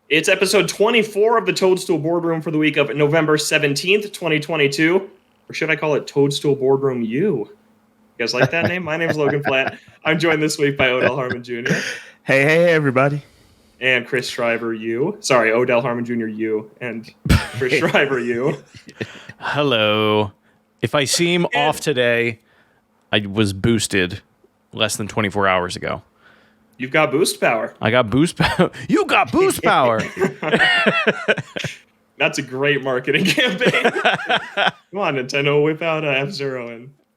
It's episode 24 of the Toadstool Boardroom for the week of November 17th, 2022. Or should I call it Toadstool Boardroom U? You guys like that name? My name is Logan Platt. I'm joined this week by Odell Harmon Jr. Hey, everybody. And Chris Shriver U. Sorry, Odell Harmon Jr. U. And Chris Shriver U. Hello. If I seem off today, I was boosted less than 24 hours ago. You've got boost power. I got boost power. You got boost power. That's a great marketing campaign. Come on, Nintendo, whip out F-Zero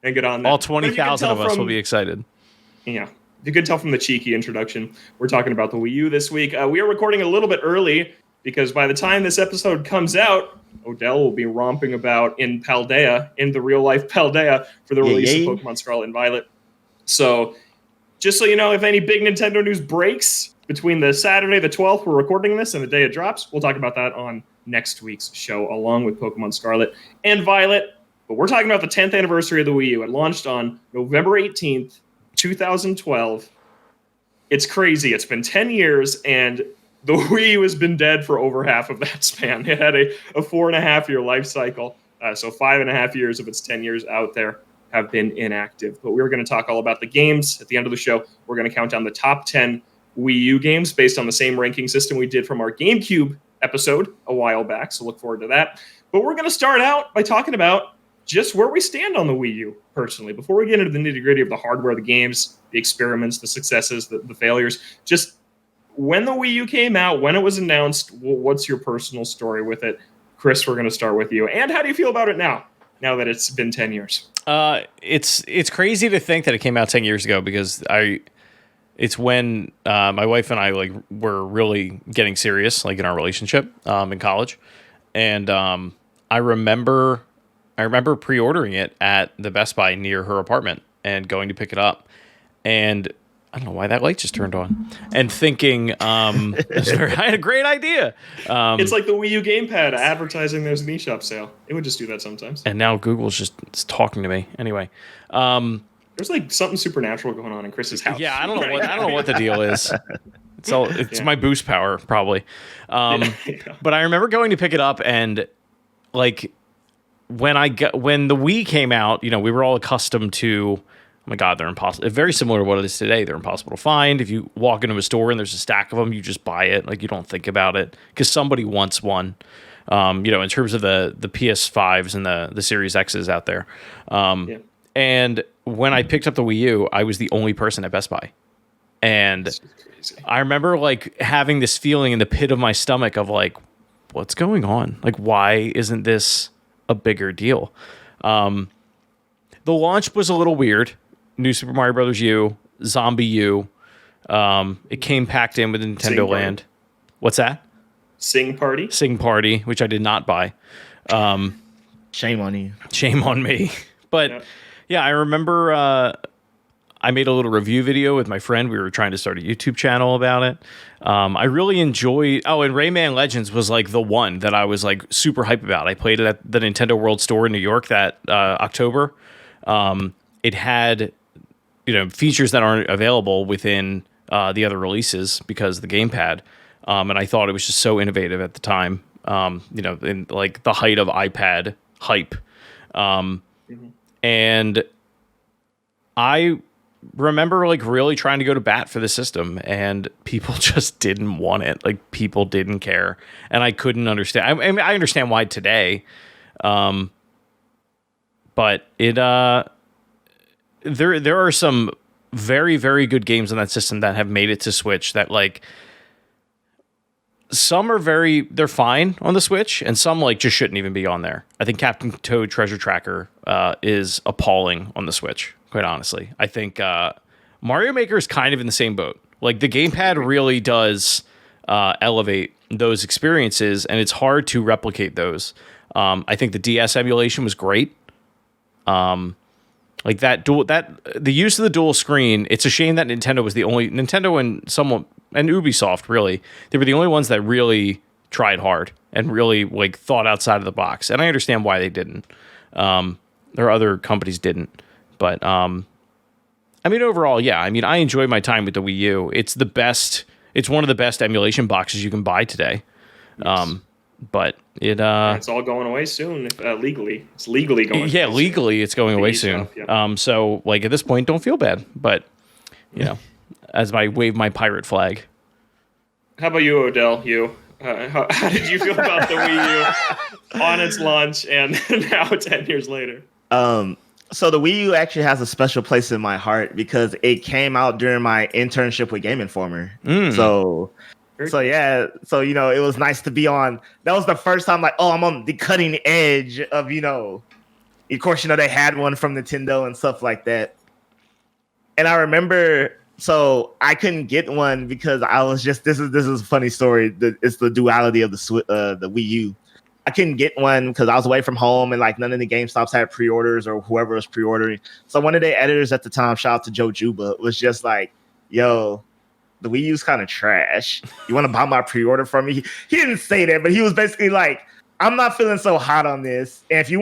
and get on that. All 20,000 of us will be excited. Yeah. You could tell from the cheeky introduction, we're talking about the Wii U this week. We are recording a little bit early because by the time this episode comes out, Odell will be romping about in Paldea, in the real-life Paldea, for the release of Pokemon Scarlet and Violet. So, just so you know, if any big Nintendo news breaks between the Saturday, the 12th, we're recording this, and the day it drops, we'll talk about that on next week's show, along with Pokemon Scarlet and Violet. But we're talking about the 10th anniversary of the Wii U. It launched on November 18th, 2012. It's crazy. It's been 10 years, and the Wii U has been dead for over half of that span. It had a 4.5-year life cycle, so 5.5 years of its 10 years out there have been inactive. But we're going to talk all about the games. At the end of the show, we're going to count down the top 10 Wii U games based on the same ranking system we did from our GameCube episode a while back, so look forward to that. But we're going to start out by talking about just where we stand on the Wii U, personally. Before we get into the nitty-gritty of the hardware, the games, the experiments, the successes, the failures, just when the Wii U came out, when it was announced, what's your personal story with it? Chris, we're going to start with you. And how do you feel about it now that it's been 10 years? It's crazy to think that it came out 10 years ago because it's when my wife and I were really getting serious in our relationship in college, and I remember pre-ordering it at the Best Buy near her apartment and going to pick it up, and I don't know why that light just turned on, and thinking I had a great idea. It's like the Wii U gamepad advertising there's an eShop sale. It would just do that sometimes. And now Google's just talking to me. Anyway, there's something supernatural going on in Chris's house. Yeah, I don't know what the deal is. It's my boost power probably. But I remember going to pick it up, and when the Wii came out, we were all accustomed to. Oh my God, they're impossible. Very similar to what it is today. They're impossible to find. If you walk into a store and there's a stack of them, you just buy it. You don't think about it because somebody wants one. In terms of the PS5s and the Series X's out there. And when I picked up the Wii U, I was the only person at Best Buy. And I remember having this feeling in the pit of my stomach of what's going on? Why isn't this a bigger deal? The launch was a little weird. New Super Mario Bros. U, Zombie U. It came packed in with Nintendo Land. What's that? Sing Party, which I did not buy. Shame on you. Shame on me. But yeah, I remember I made a little review video with my friend. We were trying to start a YouTube channel about it. I really enjoyed. Oh, and Rayman Legends was the one that I was super hype about. I played it at the Nintendo World Store in New York that October. It had features that aren't available within the other releases because of the gamepad. And I thought it was just so innovative at the time, in the height of iPad hype. And I remember really trying to go to bat for the system, and people just didn't want it. People didn't care, and I couldn't understand. I mean, I understand why today, but it there are some very, very good games on that system that have made it to Switch that some they're fine on the Switch, and some just shouldn't even be on there. I think Captain Toad Treasure Tracker is appalling on the Switch, quite honestly. I think Mario Maker is kind of in the same boat. The gamepad really does elevate those experiences, and it's hard to replicate those. I think the DS emulation was great. The use of the dual screen. It's a shame that Nintendo was the only and Ubisoft, really, they were the only ones that really tried hard and really thought outside of the box. And I understand why they didn't. Or other companies didn't. But overall, yeah. I enjoy my time with the Wii U. It's It's one of the best emulation boxes you can buy today. Yes. But it's all going away soon, legally. It's legally going. Yeah, away legally soon. it's going away soon. Stuff, yeah. So like at this point, don't feel bad. But as I wave my pirate flag. How about you, Odell? How did you feel about the Wii U on its launch and now 10 years later? So the Wii U actually has a special place in my heart because it came out during my internship with Game Informer. So it was nice to be on. That was the first time I'm on the cutting edge of, of course, they had one from Nintendo and stuff like that. And I remember, so I couldn't get one because I was just, this is a funny story. It's the duality of the Wii U. I couldn't get one because I was away from home and none of the GameStops had pre-orders or whoever was pre-ordering. So one of the editors at the time, shout out to Joe Juba, was just like, yo, the Wii U's kind of trash. You want to buy my pre-order from me? He didn't say that, but he was basically like, I'm not feeling so hot on this. And if you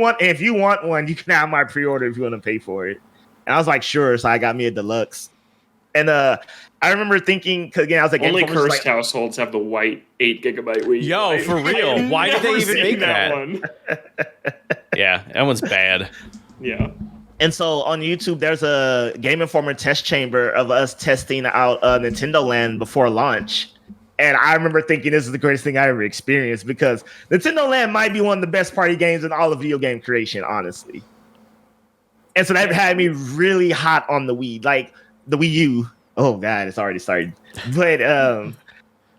want one, you can have my pre-order if you want to pay for it. And I was like, sure. So I got me a deluxe. And I remember thinking, because again, I was like, only cursed households have the white 8 gigabyte Wii U. Yo, for real. Why did they even make that one? Yeah, that one's bad. Yeah. And so on YouTube, there's a Game Informer test chamber of us testing out Nintendo Land before launch. And I remember thinking this is the greatest thing I ever experienced because Nintendo Land might be one of the best party games in all of video game creation, honestly. And so that had me really hot on the Wii, like the Wii U. Oh God, it's already started. But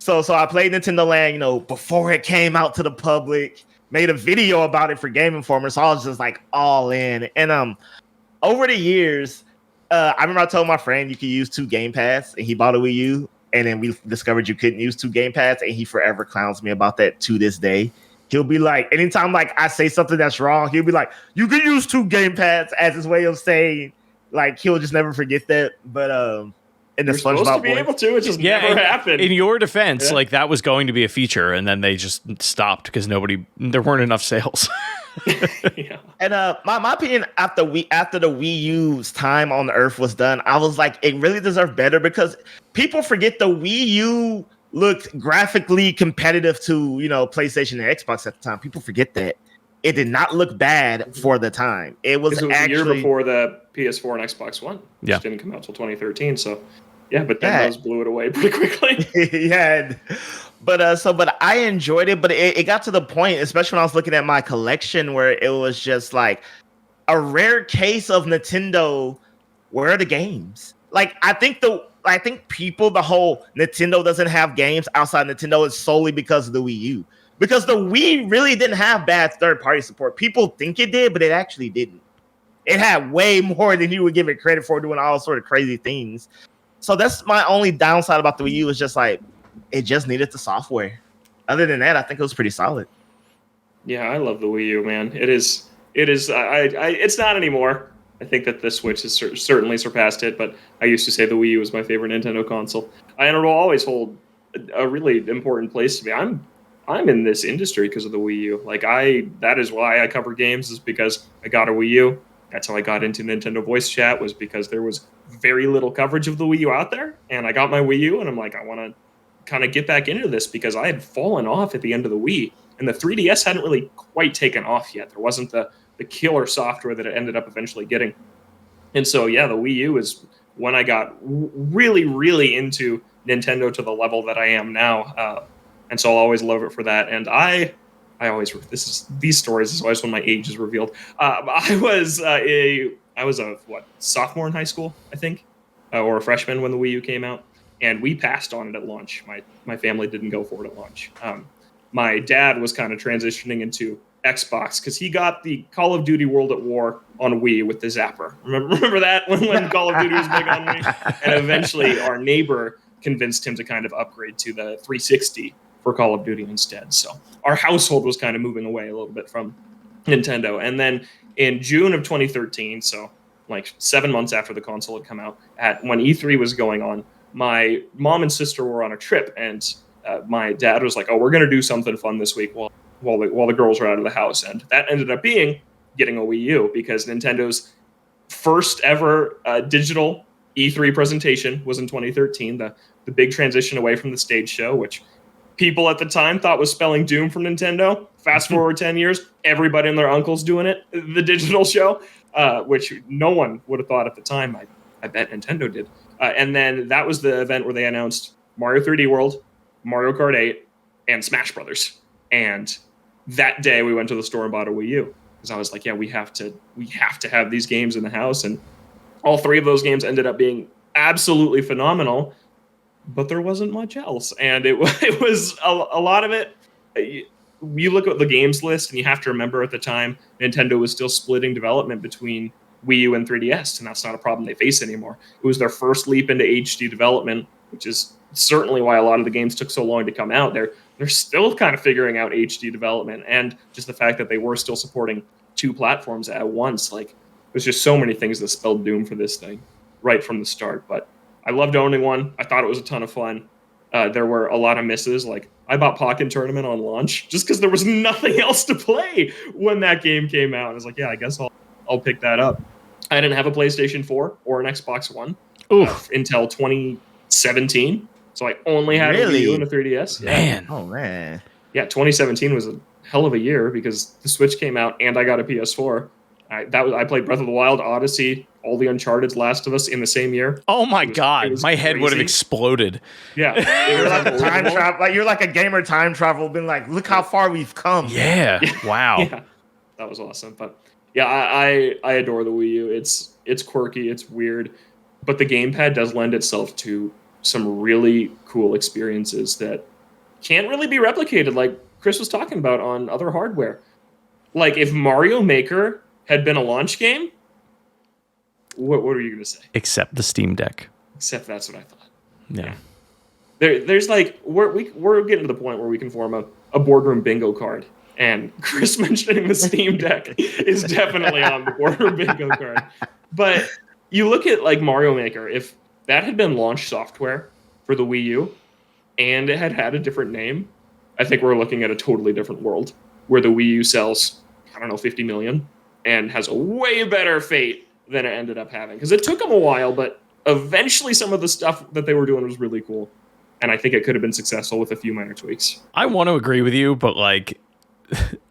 so I played Nintendo Land, before it came out to the public. Made a video about it for Game Informer, so I was just all in. And over the years, I remember I told my friend you could use 2 Game Pass, and he bought a Wii U. And then we discovered you couldn't use 2 Game Pass, and he forever clowns me about that to this day. He'll be like, anytime I say something that's wrong, he'll be like, you can use 2 Game Pass as his way of saying, he'll just never forget that. But in the You're supposed to be able to, it just never happened. In your defense, that was going to be a feature, and then they just stopped because there weren't enough sales. Yeah. And my opinion after the Wii U's time on the Earth was done, I was like, it really deserved better because people forget the Wii U looked graphically competitive to PlayStation and Xbox at the time. People forget that it did not look bad for the time. It was actually a year before the PS4 and Xbox One, which didn't come out till 2013. So yeah, but then those blew it away pretty quickly. Yeah. But I enjoyed it, but it got to the point, especially when I was looking at my collection, where it was just like a rare case of Nintendo. Where are the games? I think people, the whole Nintendo doesn't have games outside Nintendo is solely because of the Wii U. Because the Wii really didn't have bad third-party support. People think it did, but it actually didn't. It had way more than you would give it credit for, doing all sort of crazy things. So that's my only downside about the Wii U is just it just needed the software. Other than that, I think it was pretty solid. Yeah, I love the Wii U, man. It is. It's not anymore. I think that the Switch has certainly surpassed it, but I used to say the Wii U was my favorite Nintendo console. And it will always hold a really important place to me. I'm in this industry because of the Wii U. That is why I cover games, is because I got a Wii U. That's how I got into Nintendo Voice Chat, was because there was very little coverage of the Wii U out there, and I got my Wii U, and I'm like, I want to kind of get back into this because I had fallen off at the end of the Wii, and the 3DS hadn't really quite taken off yet. There wasn't the killer software that it ended up eventually getting. And so, yeah, the Wii U is when I got really, really into Nintendo to the level that I am now. And so I'll always love it for that. And I always, these stories is always when my age is revealed. I was a sophomore in high school, I think, or a freshman when the Wii U came out. And we passed on it at launch. My family didn't go for it at launch. My dad was kind of transitioning into Xbox because he got the Call of Duty World at War on Wii with the Zapper. Remember that when Call of Duty was big on Wii? And eventually our neighbor convinced him to kind of upgrade to the 360 for Call of Duty instead. So our household was kind of moving away a little bit from Nintendo. And then in June of 2013, so 7 months after the console had come out, when E3 was going on, my mom and sister were on a trip, and my dad was like, "Oh, we're going to do something fun this week while the girls are out of the house." And that ended up being getting a Wii U, because Nintendo's first ever digital E3 presentation was in 2013, the big transition away from the stage show, which people at the time thought was spelling doom for Nintendo. Fast forward 10 years, everybody and their uncle's doing it, the digital show, which no one would have thought at the time. I bet Nintendo did. And then that was the event where they announced Mario 3D World, Mario Kart 8, and Smash Brothers. And that day we went to the store and bought a Wii U because I was like, yeah, we have to have these games in the house. And all three of those games ended up being absolutely phenomenal, but there wasn't much else. And it was a lot of it. You look at the games list, and you have to remember at the time, Nintendo was still splitting development between Wii U and 3DS, and that's not a problem they face anymore. It was their first leap into HD development, which is certainly why a lot of the games took so long to come out. They're still kind of figuring out HD development, and just the fact that they were still supporting two platforms at once. Like, there's just so many things that spelled doom for this thing right from the start. But I loved owning one. I thought it was a ton of fun. There were a lot of misses. Like, I bought Pokken Tournament on launch just because there was nothing else to play when that game came out. I was like, yeah, I guess I'll pick that up. I didn't have a PlayStation 4 or an Xbox One until 2017. So I only had a Wii U and a 3DS. Yeah. Man. Oh, man. Yeah, 2017 was a hell of a year because the Switch came out and I got a PS4. I played Breath of the Wild, Odyssey, all the Uncharted, Last of Us in the same year. Oh my God, my head would have crazy. exploded. Yeah, You're like a time travel. Like, you're like a gamer time travel. Been like, look how far we've come. Yeah. Wow. Yeah, that was awesome. But yeah, I adore the Wii U. It's quirky, it's weird, but the gamepad does lend itself to some really cool experiences that can't really be replicated, like Chris was talking about, on other hardware. Like, if Mario Maker had been a launch game, what are you going to say? Except the Steam Deck. Except that's what I thought. Yeah. There's like, we're getting to the point where we can form a boardroom bingo card. And Chris mentioning the Steam Deck is definitely on the boardroom bingo card. But you look at like Mario Maker, if that had been launch software for the Wii U and it had a different name, I think we're looking at a totally different world where the Wii U sells, 50 million and has a way better fate than it ended up having. Because it took them a while, but eventually some of the stuff that they were doing was really cool. And I think it could have been successful with a few minor tweaks. I want to agree with you, but like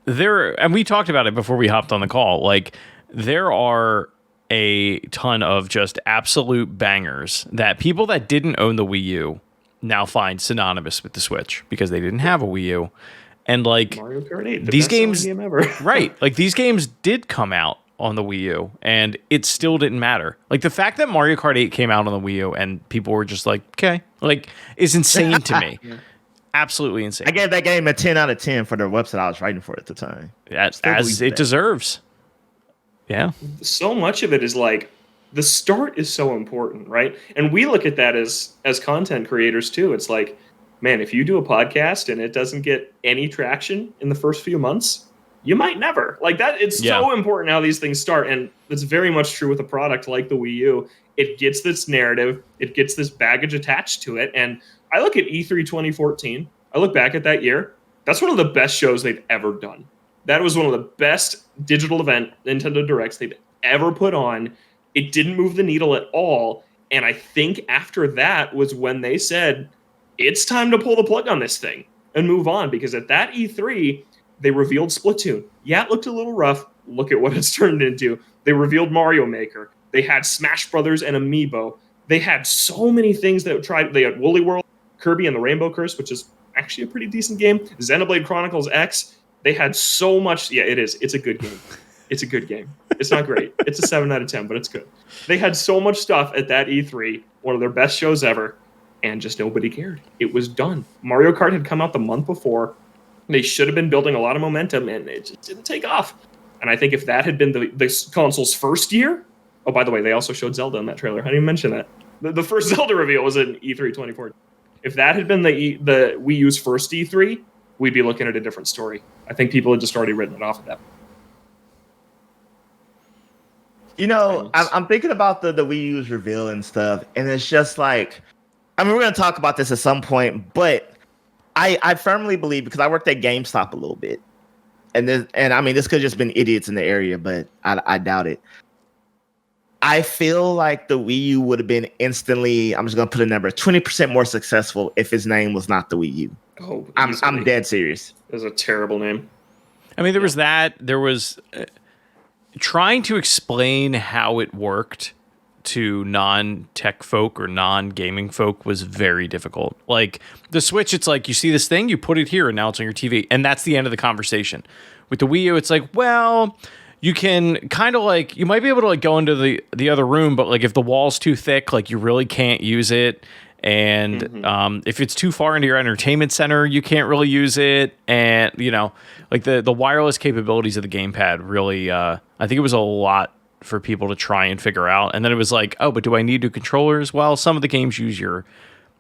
and we talked about it before we hopped on the call, like there are a ton of just absolute bangers that people that didn't own the Wii U now find synonymous with the Switch because they didn't have a Wii U. And like Mario Kart 8, the these best games game ever. right, like these games did come out on the Wii U and it still didn't matter. Like the fact that Mario Kart 8 came out on the Wii U and people were just like, okay, like is insane to me. Yeah. Absolutely insane. I gave that game a 10 out of 10 for the website I was writing for at the time. As it deserves. Yeah. So much of it is like, the start is so important, right? And we look at that as content creators too. It's like, man, if you do a podcast and it doesn't get any traction in the first few months, you might never. Like that, it's so important how these things start. And it's very much true with a product like the Wii U. It gets this narrative, it gets this baggage attached to it. And I look at E3 2014, I look back at that year, that's one of the best shows they've ever done. That was one of the best digital event Nintendo Directs they've ever put on. It didn't move the needle at all. And I think after that was when they said, it's time to pull the plug on this thing and move on. Because at that E3, they revealed Splatoon. Yeah, it looked a little rough. Look at what it's turned into. They revealed Mario Maker. They had Smash Brothers and Amiibo. They had so many things that tried. They had Woolly World, Kirby and the Rainbow Curse, which is actually a pretty decent game. Xenoblade Chronicles X. They had so much. Yeah, it is. It's a good game. It's a good game. It's not great. It's a 7 out of 10, but it's good. They had so much stuff at that E3, one of their best shows ever, and just nobody cared. It was done. Mario Kart had come out the month before. They should have been building a lot of momentum, and it just didn't take off. And I think if that had been the console's first year... Oh, by the way, they also showed Zelda in that trailer. How do you mention that? The first Zelda reveal was in E3 2014. If that had been the Wii U's first E3, we'd be looking at a different story. I think people had just already written it off of that. You know, I'm thinking about the Wii U's reveal and stuff, and it's just like, I mean, we're going to talk about this at some point, but I firmly believe, because I worked at GameStop a little bit, and I mean, this could have just been idiots in the area, but I doubt it. I feel like the Wii U would have been instantly, I'm just going to put a number, 20% more successful if its name was not the Wii U. Oh, I'm dead serious. It was a terrible name. I mean, there was that. There was trying to explain how it worked to non-tech folk or non-gaming folk was very difficult. Like the Switch, it's like you see this thing, you put it here, and now it's on your TV, and that's the end of the conversation. With the Wii U, it's like, well, you can kind of like, you might be able to like go into the other room, but like if the wall's too thick, like you really can't use it. And if it's too far into your entertainment center, you can't really use it. And, you know, like the wireless capabilities of the gamepad really, I think it was a lot for people to try and figure out. And then it was like, oh, but do I need two controllers? Well, some of the games use your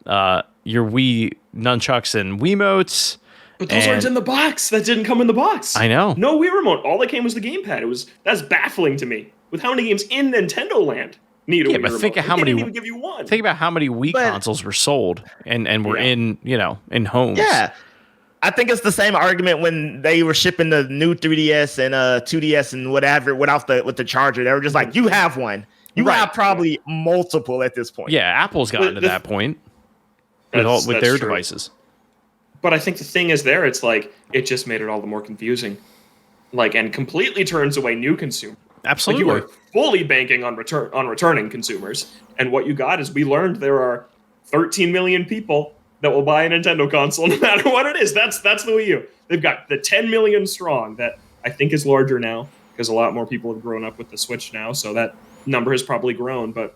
Wii nunchucks and Wiimotes. But those aren't in the box. That didn't come in the box. I know. No Wii remote. All that came was the gamepad. That's baffling to me. With how many games in Nintendo Land need a Wii remote? Think of how many. They didn't even give you one. Think about how many Wii consoles were sold and were in homes. Yeah. I think it's the same argument when they were shipping the new 3DS and 2DS and whatever with the charger. They were just like, you have one. You have probably multiple at this point. Yeah, Apple's gotten to that point with their devices. But I think the thing is it's like, it just made it all the more confusing. Like, and completely turns away new consumers. Absolutely. Like, you are fully banking on returning consumers. And what you got is we learned there are 13 million people that will buy a Nintendo console no matter what it is. That's the Wii U. They've got the 10 million strong that I think is larger now because a lot more people have grown up with the Switch now. So that number has probably grown. But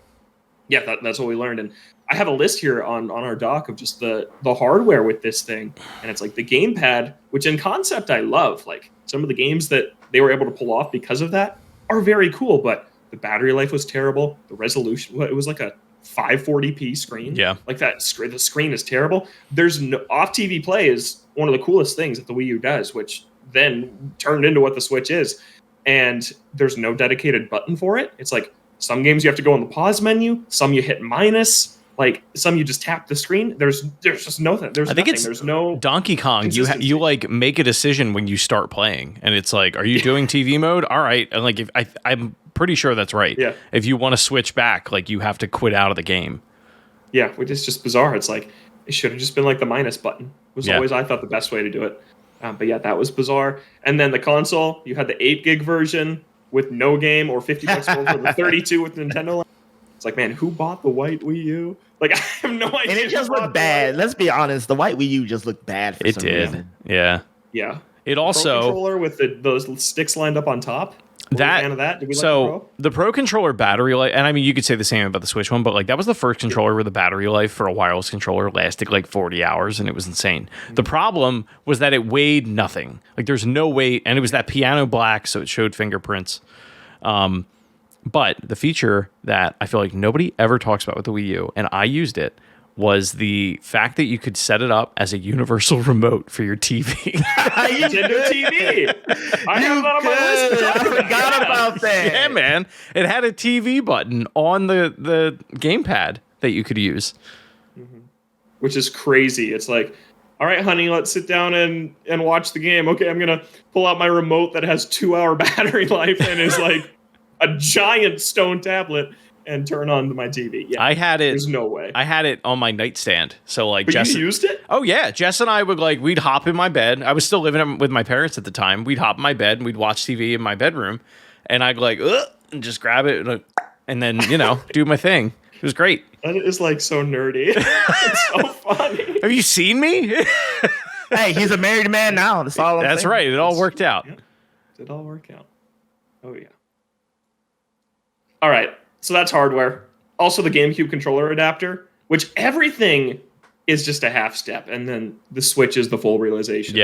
yeah, that's what we learned. And I have a list here on our doc of just the hardware with this thing. And it's like the gamepad, which in concept I love. Like some of the games that they were able to pull off because of that are very cool. But the battery life was terrible. The resolution, it was like a 540p screen. Yeah. Like the screen is terrible. There's no off TV play is one of the coolest things that the Wii U does, which then turned into what the Switch is. And there's no dedicated button for it. It's like some games you have to go on the pause menu, some you hit minus, like some you just tap the screen. There's just nothing. There's nothing. There's no Donkey Kong. You like make a decision when you start playing, and it's like, are you doing TV mode? All right, and like if I'm pretty sure that's right. Yeah. If you want to switch back, like you have to quit out of the game. Yeah, which is just bizarre. It's like it should have just been like the minus button. Was always, I thought, the best way to do it. But yeah, that was bizarre. And then the console, you had the 8 gig version with no game, or $50 more for the 32 with Nintendo. It's like, man, who bought the white Wii U? Like, I have no idea. And it just looked bad. Let's be honest. The white Wii U just looked bad for some reason. Yeah. Yeah. It also... Pro controller with those sticks lined up on top. Fan of that? Did we the Pro controller battery life, and I mean, you could say the same about the Switch one, but like that was the first controller where the battery life for a wireless controller lasted like 40 hours, and it was insane. Mm-hmm. The problem was that it weighed nothing. Like there's no weight, and it was that piano black, so it showed fingerprints. But the feature that I feel like nobody ever talks about with the Wii U, and I used it, was the fact that you could set it up as a universal remote for your TV. Nintendo TV. I have that on my list. I forgot about that. Yeah, man. It had a TV button on the gamepad that you could use. Mm-hmm. Which is crazy. It's like, all right, honey, let's sit down and watch the game. Okay, I'm going to pull out my remote that has 2-hour battery life and is like a giant stone tablet and turn on to my TV. Yeah, I had it. There's no way. I had it on my nightstand. So like, but you used it? Oh yeah, Jess and I would we'd hop in my bed. I was still living with my parents at the time. We'd hop in my bed and we'd watch TV in my bedroom, and I'd and just grab it and then do my thing. It was great. That is like so nerdy. It's so funny. Have you seen me? Hey, he's a married man now. That's all. That's right. It all worked out. Yeah. It all worked out. Oh yeah. All right. So that's hardware. Also the GameCube controller adapter, which everything is just a half step. And then the Switch is the full realization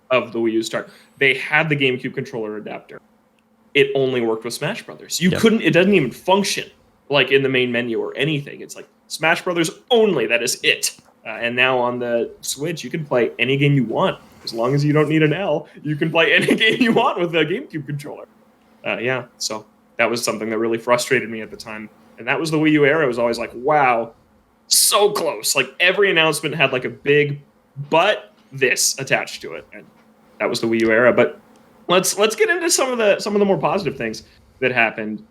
of the Wii U start. They had the GameCube controller adapter. It only worked with Smash Brothers. It doesn't even function like in the main menu or anything. It's like Smash Brothers only. That is it. And now on the Switch, you can play any game you want. As long as you don't need an L, you can play any game you want with the GameCube controller. So that was something that really frustrated me at the time. And that was the Wii U era. It was always like, wow, so close. Like every announcement had like a big but this attached to it. And that was the Wii U era. But let's get into some of the more positive things that happened.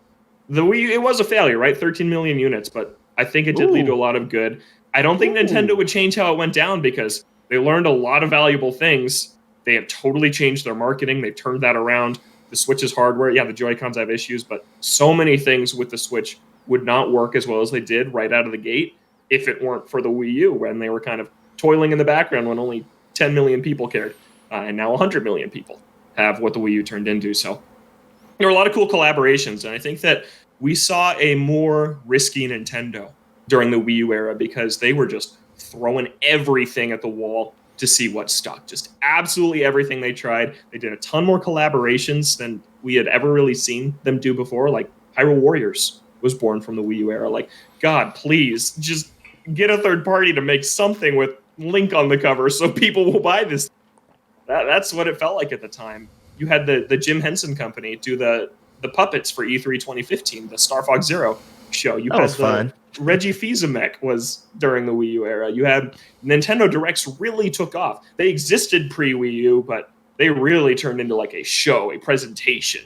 The Wii U, it was a failure, right? 13 million units, but I think it did lead to a lot of good. I don't think Nintendo would change how it went down because they learned a lot of valuable things. They have totally changed their marketing. They've turned that around. The Switch's hardware, yeah, the Joy-Cons have issues, but so many things with the Switch would not work as well as they did right out of the gate if it weren't for the Wii U, when they were kind of toiling in the background when only 10 million people cared. And now 100 million people have what the Wii U turned into. So there were a lot of cool collaborations, and I think that we saw a more risky Nintendo during the Wii U era because they were just throwing everything at the wall to see what stuck. Just absolutely everything they tried. They did a ton more collaborations than we had ever really seen them do before. Like Hyrule Warriors was born from the Wii U era. Like, God, please just get a third party to make something with Link on the cover so people will buy this. That's what it felt like at the time. You had the Jim Henson Company do the puppets for E3 2015, the Star Fox Zero show. You had fun. Reggie Fils-Aimé was during the Wii U era. You had Nintendo Directs really took off. They existed pre-Wii U, but they really turned into like a show, a presentation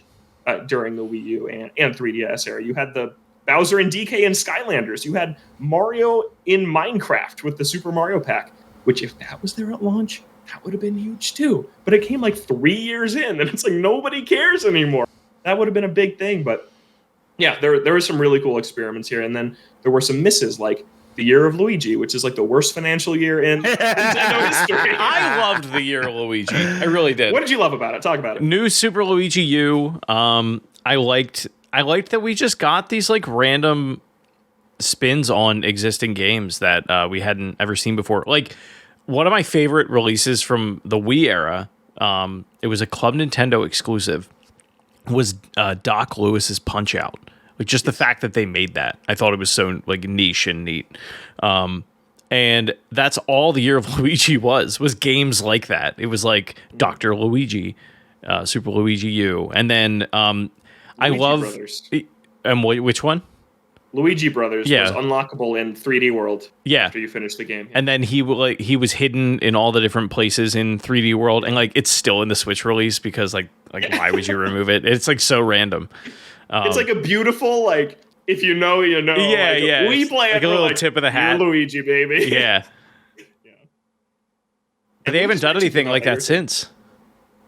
during the Wii U and 3DS era. You had the Bowser and DK in Skylanders. You had Mario in Minecraft with the Super Mario Pack, which if that was there at launch, that would have been huge too. But it came like 3 years in, and it's like nobody cares anymore. That would have been a big thing, but yeah, there were some really cool experiments here, and then there were some misses, like the year of Luigi, which is like the worst financial year in Nintendo history. I loved the year of Luigi. I really did. What did you love about it? Talk about it. New Super Luigi U. I liked that we just got these like random spins on existing games that we hadn't ever seen before. Like one of my favorite releases from the Wii era, it was a Club Nintendo exclusive, was Doc Lewis's Punch-Out! Like just the fact that they made that, I thought it was so like niche and neat. And that's all the year of Luigi was games like that. It was like Dr. Luigi, Super Luigi U, and then I love Brothers. Which one? Luigi Brothers was unlockable in 3D World. Yeah, after you finish the game, and then he was hidden in all the different places in 3D World, and like it's still in the Switch release because like why would you remove it? It's like so random. It's like a beautiful like if you know you know. Yeah, like, yeah. We play like a little tip of the hat. You're Luigi, baby. Yeah. But they haven't done anything like that since.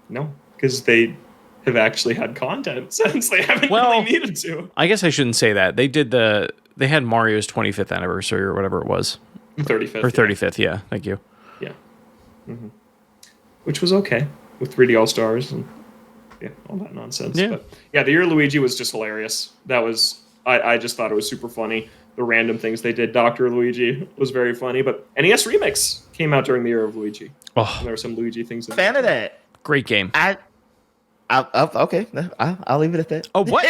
No, because they have actually had content since. They haven't really needed to. I guess I shouldn't say that. They had Mario's 25th anniversary or whatever it was. 35th. Or 35th, yeah. Thank you. Yeah. Mm-hmm. Which was okay with 3D All-Stars and all that nonsense. Yeah. But yeah, the year of Luigi was just hilarious. That was I just thought it was super funny. The random things they did. Dr. Luigi was very funny, but NES Remix came out during the year of Luigi. Oh, and there were some Luigi things. Fan of that. Great game. Okay, I'll leave it at that. Oh, what?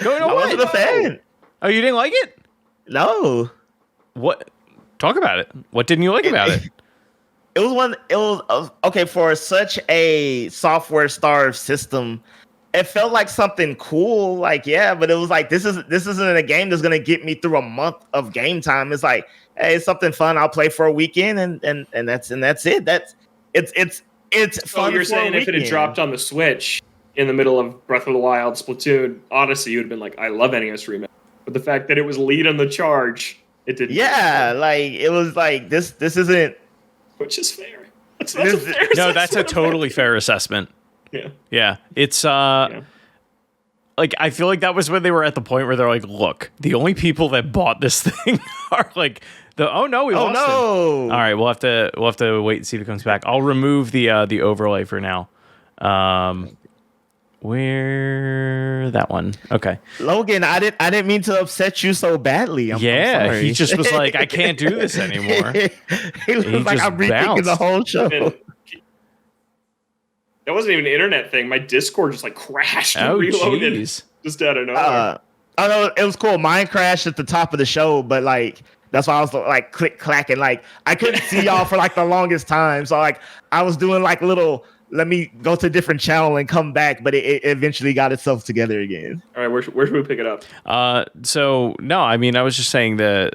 I wasn't a fan. Oh, you didn't like it? No. What? Talk about it. What didn't you like about it? It was okay for such a software starved system. It felt like something cool, like but it was like this isn't a game that's gonna get me through a month of game time. It's like, hey, it's something fun I'll play for a weekend, and that's it. It's fun. So you're saying if it had dropped on the Switch in the middle of Breath of the Wild, Splatoon, Odyssey, you'd have been like, I love NES Remix. But the fact that it was leading the charge, it didn't. Yeah, like it was like this isn't. Which is fair. That's a fair assessment. No, that's a totally fair assessment. Yeah. Yeah. It's like I feel like that was when they were at the point where they're like, look, the only people that bought this thing are like we lost him. All right, we'll have to wait and see if it comes back. I'll remove the overlay for now. Where that one? Okay. Logan, I didn't mean to upset you so badly. I'm sorry. He just was like, I can't do this anymore. he was like, I'm rethinking the whole show. That wasn't even an internet thing. My Discord just like crashed and reloaded just out of nowhere. I know it was cool. Mine crashed at the top of the show, but like that's why I was like click clacking. Like I couldn't see y'all for like the longest time. So like I was doing like little. Let me go to a different channel and come back, but it eventually got itself together again. All right, where should we pick it up? So no, I mean I was just saying the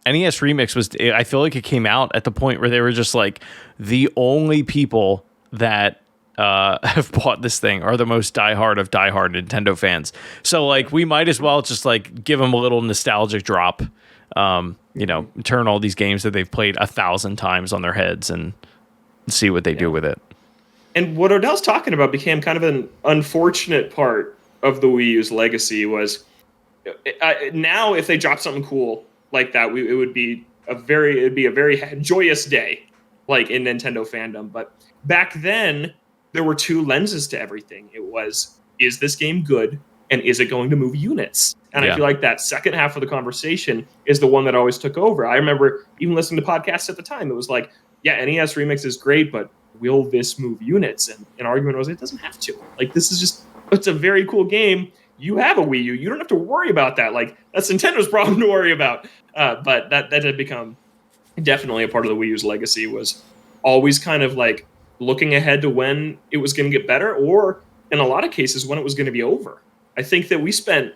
NES Remix was. I feel like it came out at the point where they were just like the only people that have bought this thing are the most diehard of diehard Nintendo fans. So like we might as well just like give them a little nostalgic drop. Turn all these games that they've played 1,000 times on their heads and see what they do with it. And what Odell's talking about became kind of an unfortunate part of the Wii U's legacy was now if they drop something cool like that, it would be a very joyous day, like in Nintendo fandom. But back then, there were two lenses to everything. It was, is this game good? And is it going to move units? And I feel like that second half of the conversation is the one that always took over. I remember even listening to podcasts at the time. It was like, yeah, NES Remix is great, but will this move units? And an argument was, it doesn't have to. Like, this is just, it's a very cool game. You have a Wii U. You don't have to worry about that. Like, that's Nintendo's problem to worry about. But that had become definitely a part of the Wii U's legacy, was always kind of like looking ahead to when it was going to get better, or in a lot of cases, when it was going to be over. I think that we spent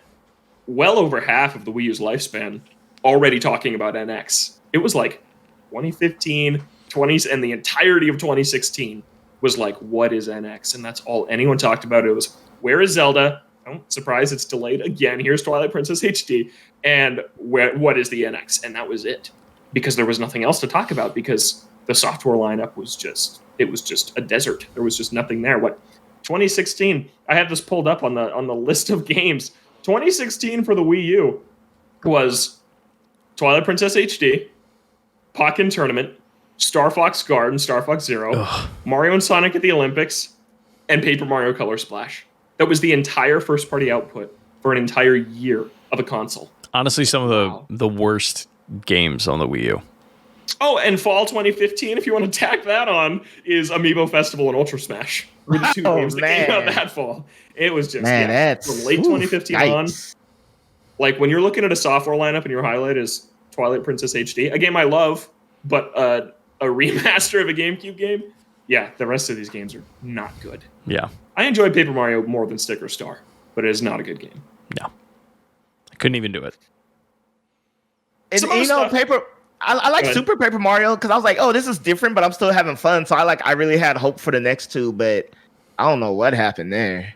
well over half of the Wii U's lifespan already talking about NX. It was like 2015, 20s, and the entirety of 2016 was like, what is NX? And that's all anyone talked about. It was, where is Zelda? Oh, surprise, it's delayed again. Here's Twilight Princess HD. And what is the NX? And that was it. Because there was nothing else to talk about, because the software lineup was just a desert. There was just nothing there. 2016, I had this pulled up on the list of games. 2016 for the Wii U was Twilight Princess HD, Pokken Tournament, Star Fox Guard and Star Fox Zero, Mario and Sonic at the Olympics, and Paper Mario Color Splash. That was the entire first-party output for an entire year of a console. Honestly, some of the worst games on the Wii U. Oh, and fall 2015, if you want to tack that on, is Amiibo Festival and Ultra Smash. Were the two games that came out that fall. It was just from late 2015 on. Like, when you're looking at a software lineup and your highlight is Twilight Princess HD, a game I love, but a remaster of a GameCube game, the rest of these games are not good. Yeah. I enjoyed Paper Mario more than Sticker Star, but it is not a good game. No. I couldn't even do it. And, Paper... I like Super Paper Mario because I was like, oh, this is different, but I'm still having fun. So I really had hope for the next two, but I don't know what happened there.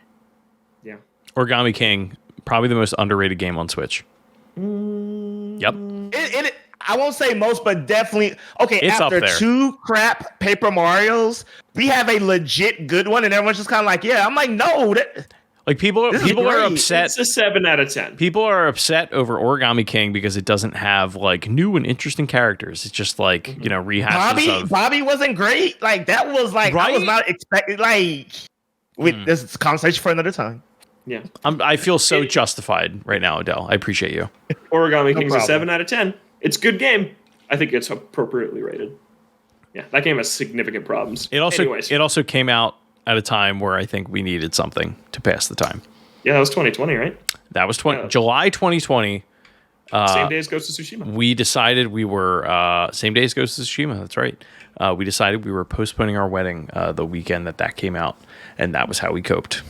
Yeah. Origami King, probably the most underrated game on Switch. Yep. I won't say most, but definitely. Okay, it's after two crap Paper Marios, we have a legit good one, and everyone's just kind of like, yeah. I'm like, no. Like people are upset. It's a 7 out of 10. People are upset over Origami King because it doesn't have like new and interesting characters. It's just like, rehashes. Bobby wasn't great. Like that was like I was not expecting. Like this is a conversation for another time. Yeah, I feel so justified right now, Adele. I appreciate you. Origami King's a 7 out of 10. It's a good game. I think it's appropriately rated. Yeah, that game has significant problems. It also came out at a time where I think we needed something to pass the time. Yeah, that was 2020, right? That was July 2020. Same day as Ghost of Tsushima. We decided we were same day as Ghost of Tsushima. That's right. We decided we were postponing our wedding the weekend that came out, and that was how we coped.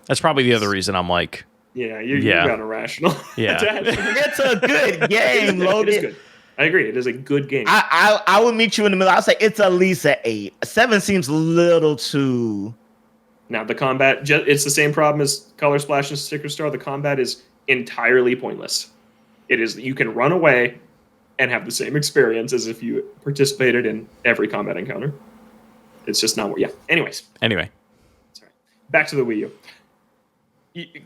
That's probably the other reason I'm like, you got irrational. Yeah, it's a good game, Logan. It is good. I agree. It is a good game. I will meet you in the middle. I'll say it's at least an 8. 7 seems a little too. Now, the combat, it's the same problem as Color Splash and Sticker Star. The combat is entirely pointless. It is, you can run away and have the same experience as if you participated in every combat encounter. It's just not, Anyway. Sorry. Back to the Wii U.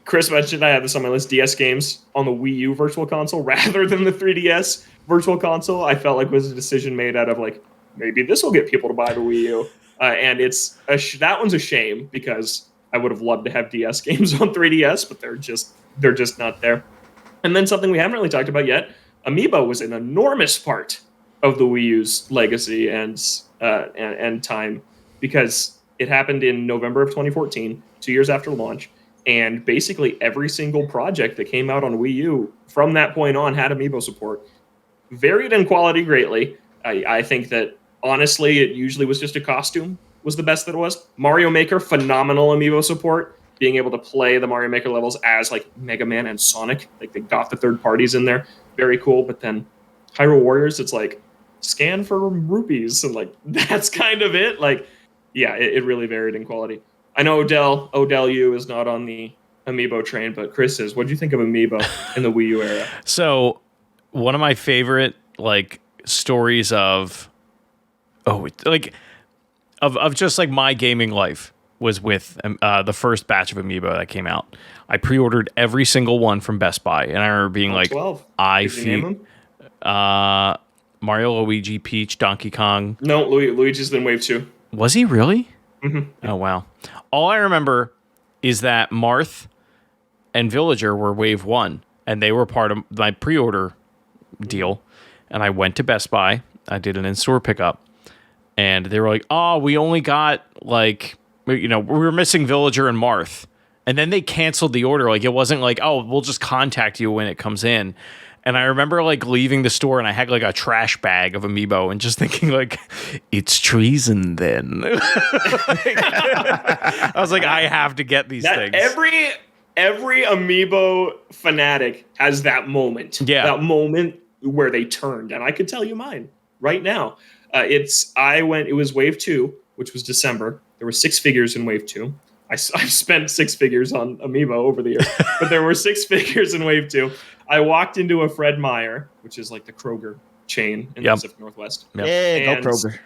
Chris mentioned I have this on my list, DS games on the Wii U Virtual Console rather than the 3DS Virtual Console. I felt like was a decision made out of like, maybe this will get people to buy the Wii U. And it's that one's a shame because I would have loved to have DS games on 3DS, but they're just not there. And then something we haven't really talked about yet, Amiibo was an enormous part of the Wii U's legacy and time because it happened in November of 2014, 2 years after launch. And basically every single project that came out on Wii U from that point on had Amiibo support. Varied in quality greatly. I think that, honestly, it usually was just a costume was the best that it was. Mario Maker, phenomenal Amiibo support. Being able to play the Mario Maker levels as, like, Mega Man and Sonic. Like, they got the third parties in there. Very cool. But then Hyrule Warriors, it's like, scan for rupees. And, like, that's kind of it. Like, yeah, it really varied in quality. I know Odell U is not on the Amiibo train, but Chris is. What do you think of Amiibo in the Wii U era? So, one of my favorite like stories of just like my gaming life was with the first batch of Amiibo that came out. I pre-ordered every single one from Best Buy, and I remember being like, 12. I Did you name feel them? Mario, Luigi, Peach, Donkey Kong. No, Luigi's in Wave 2. Was he really? Mm-hmm. Oh wow! All I remember is that Marth and Villager were Wave 1, and they were part of my pre-order deal. And I went to Best Buy. I did an in-store pickup, and they were like, "Oh, we only got like, we were missing Villager and Marth." And then they canceled the order. Like, it wasn't like, "Oh, we'll just contact you when it comes in." And I remember like leaving the store, and I had like a trash bag of Amiibo, and just thinking like, "It's treason." Then I was like, "I have to get these things." Every Amiibo fanatic has that moment. Yeah, that moment where they turned, and I could tell you mine right now. It was Wave 2, which was December. There were 6 figures in Wave 2. I've spent 6 figures on Amiibo over the years, but there were 6 figures in Wave 2. I walked into a Fred Meyer, which is like the Kroger chain in the Pacific Northwest. Yep. Yeah, go Kroger.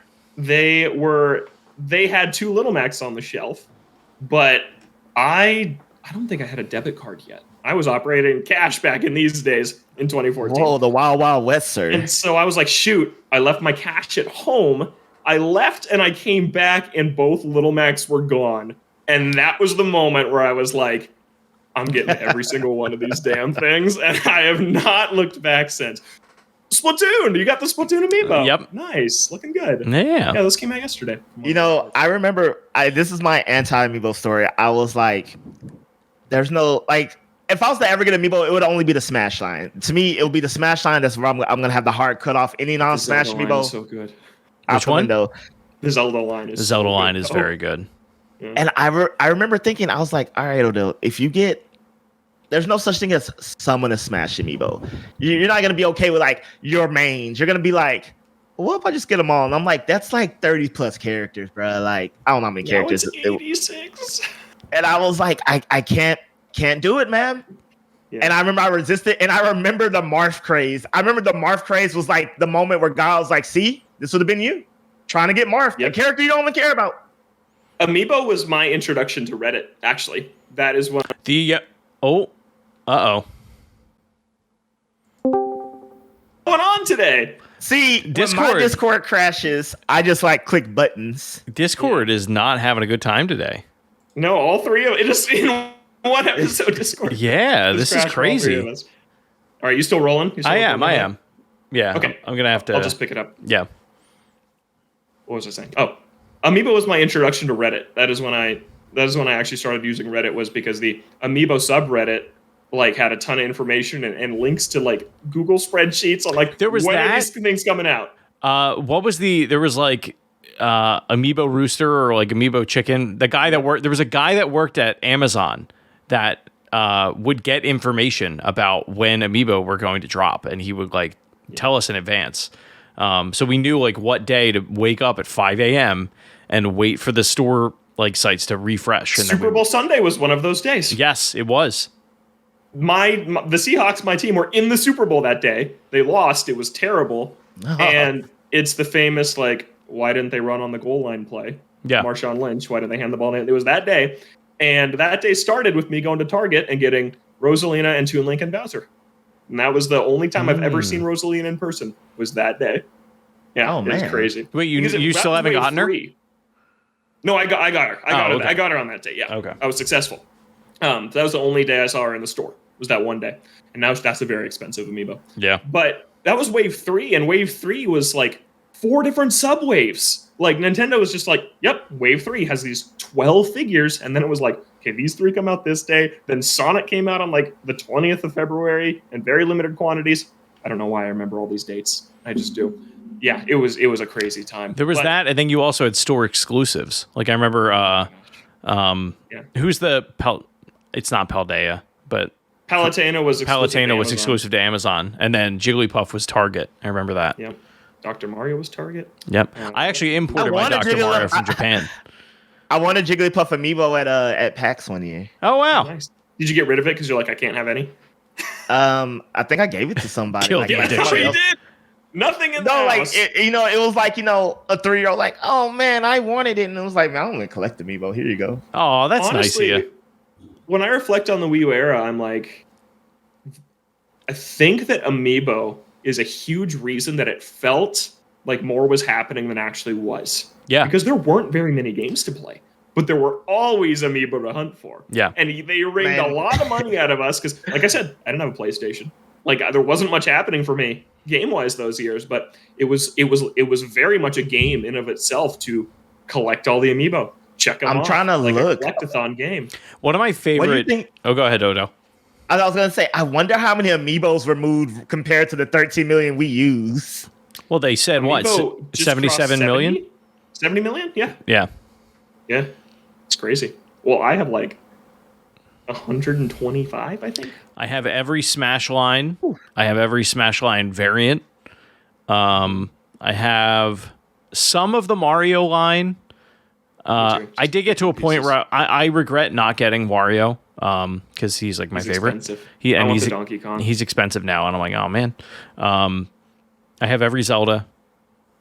They had 2 Little Macs on the shelf, but I don't think I had a debit card yet. I was operating cash back in these days in 2014. Whoa, the Wild Wild West, sir. And so I was like, shoot, I left my cash at home. I left and I came back and both Little Macs were gone. And that was the moment where I was like, I'm getting every single one of these damn things. And I have not looked back since. Splatoon! You got the Splatoon Amiibo. Yep. Nice. Looking good. Yeah. Yeah, this came out yesterday. I remember, this is my anti-Amiibo story. I was like, there's no, like, if I was to ever get Amiibo, it would only be the Smash line. To me, it would be the Smash line. That's where I'm going to have the hard cut off any non-Smash Amiibo. So good. Which one? The Zelda line is Zelda line is very good. Yeah. And I remember thinking, I was like, all right, Odell, if you get, there's no such thing as summon a Smash Amiibo. You're not going to be okay with like your mains. You're going to be like, what if I just get them all? And I'm like, that's like 30 plus characters, bro. Like, I don't know how many characters. It's 86. And I was like, I can't do it, man. Yeah. And I remember I resisted, and I remember the Marth craze. I remember the Marth craze was like the moment where God was like, see, this would have been you trying to get Marth, a character you don't even care about. Amiibo was my introduction to Reddit, actually. That is one. What's going on today? See, when my Discord crashes, I just like click buttons. Discord is not having a good time today. No, all 3 of it just in one episode. Discord. Yeah, this is crazy. All right, you still rolling? I am. Yeah. Okay. I'm gonna have to. I'll just pick it up. Yeah. What was I saying? Oh, Amiibo was my introduction to Reddit. That is when I actually started using Reddit, was because the Amiibo subreddit like had a ton of information and links to like Google spreadsheets on like there was when are these things coming out. What was there was like Amiibo Rooster or like Amiibo Chicken. There was a guy that worked at Amazon that would get information about when Amiibo were going to drop, and he would like tell us in advance. So we knew like what day to wake up at 5 a.m. and wait for the store like sites to refresh. And Super Bowl Sunday was one of those days. Yes, it was. The Seahawks, my team, were in the Super Bowl that day. They lost. It was terrible. And it's the famous, like, why didn't they run on the goal line play? Yeah. Marshawn Lynch, why didn't they hand the ball in? It was that day. And that day started with me going to Target and getting Rosalina and Toon Link and Bowser. And that was the only time I've ever seen Rosalina in person, was that day. Yeah, it was crazy. Wait, you still haven't gotten her? No, I got her. I got her on that day, yeah. Okay. I was successful. That was the only day I saw her in the store, was that one day. And now that's a very expensive Amiibo. Yeah. But that was Wave 3, and Wave 3 was like 4 different sub-waves. Like, Nintendo was just like, yep, Wave 3 has these 12 figures, and then it was like, okay, these 3 come out this day. Then Sonic came out on like the 20th of February in very limited quantities. I don't know why I remember all these dates. I just do. Yeah, it was a crazy time. There was that, and then you also had store exclusives. Like I remember, who's the it's not Paldea, but Palutena was exclusive to Amazon, and then Jigglypuff was Target. I remember that. Yep. Dr. Mario was Target. Yep. I actually imported my Dr. Mario from Japan. I won a Jigglypuff amiibo at PAX one year. Oh wow! Nice. Did you get rid of it because you're like, I can't have any? I think I gave it to somebody. Killed the addiction. You did. Nothing in the No, like house. it was like a 3-year-old like, oh man, I wanted it, and it was like, man, I'm gonna collect amiibo. Here you go. Oh, that's Honestly, nice of you. When I reflect on the Wii U era, I'm like, I think that amiibo is a huge reason that it felt like more was happening than actually was. Yeah, because there weren't very many games to play, but there were always amiibo to hunt for. Yeah, and they wringed a lot of money out of us because, like I said, I didn't have a PlayStation. Like there wasn't much happening for me game-wise those years, but it was very much a game in of itself to collect all the amiibo. Check them I'm off, trying to like look. a collectathon game. one of my favorite. What do you think? Oh, go ahead, Odo. I was gonna say, I wonder how many amiibos were moved compared to the 13 million Wii U's. Well, they said Amiibo just 77 crossed million? 70 million? Yeah. Yeah. It's crazy. Well, I have like 125, I think. I have every Smash line. I have every Smash line variant. I have some of the Mario line. I did get to a point where I regret not getting Wario because he's like my favorite. Expensive. He's the Donkey Kong. He's expensive now, and I'm like, oh man. I have every Zelda,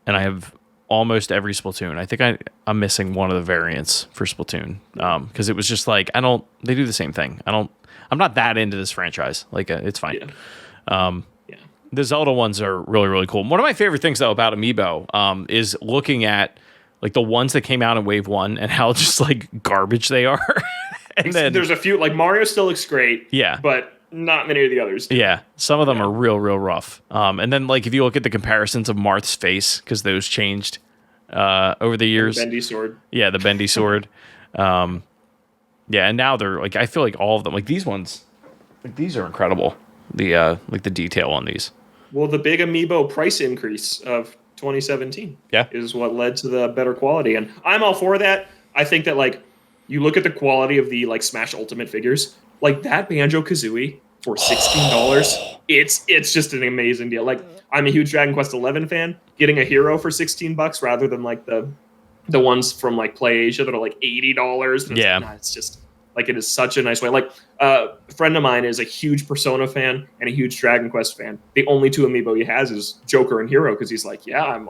and I have almost every Splatoon. I think I'm missing one of the variants for Splatoon because it was just like they do the same thing. I'm not that into this franchise. Like it's fine. Yeah. The Zelda ones are really, really cool. One of my favorite things though about Amiibo is looking at like the ones that came out in Wave 1 and how just like garbage they are. And then there's a few like Mario still looks great. Yeah. But not many of the others. Yeah, some of them are real rough. And then, like, if you look at the comparisons of Marth's face, because those changed over the years. The bendy sword. Yeah, the bendy sword. Yeah, and now they're like, I feel like all of them, like these ones, like these are incredible. The like the detail on these. Well, the big Amiibo price increase of 2017 is what led to the better quality, and I'm all for that. I think that like you look at the quality of the like Smash Ultimate figures. Like that Banjo-Kazooie for $16, it's just an amazing deal. Like I'm a huge Dragon Quest XI fan. Getting a hero for $16 rather than like the ones from like Play Asia that are like $80. Yeah, like, it's just like it is such a nice way. Like a friend of mine is a huge Persona fan and a huge Dragon Quest fan. The only two amiibo he has is Joker and Hero because he's like, I'm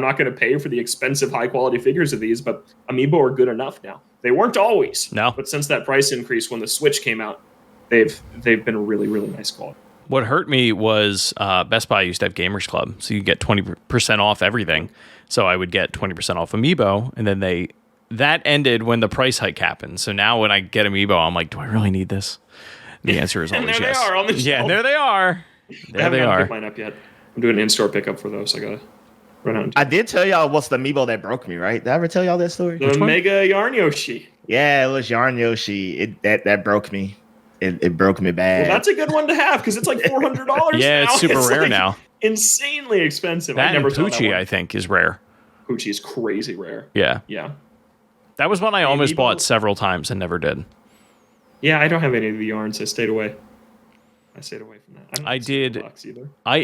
not going to pay for the expensive, high-quality figures of these, but Amiibo are good enough now. They weren't always. No. But since that price increase when the Switch came out, they've been really, really nice quality. What hurt me was Best Buy used to have Gamers Club, so you get 20% off everything. So I would get 20% off Amiibo, and then that ended when the price hike happened. So now when I get Amiibo, I'm like, do I really need this? The answer is always and there yes. they are on the shelf. Yeah, there they are. I haven't picked mine up yet. I'm doing an in-store pickup for those. I gotta run out. I did tell y'all what's the amiibo that broke me, right? Did I ever tell y'all that story? The Mega Yarn Yoshi. Yeah, it was Yarn Yoshi. That broke me. It broke me bad. Well, that's a good one to have because it's like $400. Yeah, now. it's super rare like now. Insanely expensive. That I never and saw that Poochie, one. I think, is rare. Poochie is crazy rare. Yeah. Yeah. That was one I almost Amiibo? bought several times and never did. Yeah, I don't have any of the yarns. I stayed away. I stayed away from that. I did. Either. I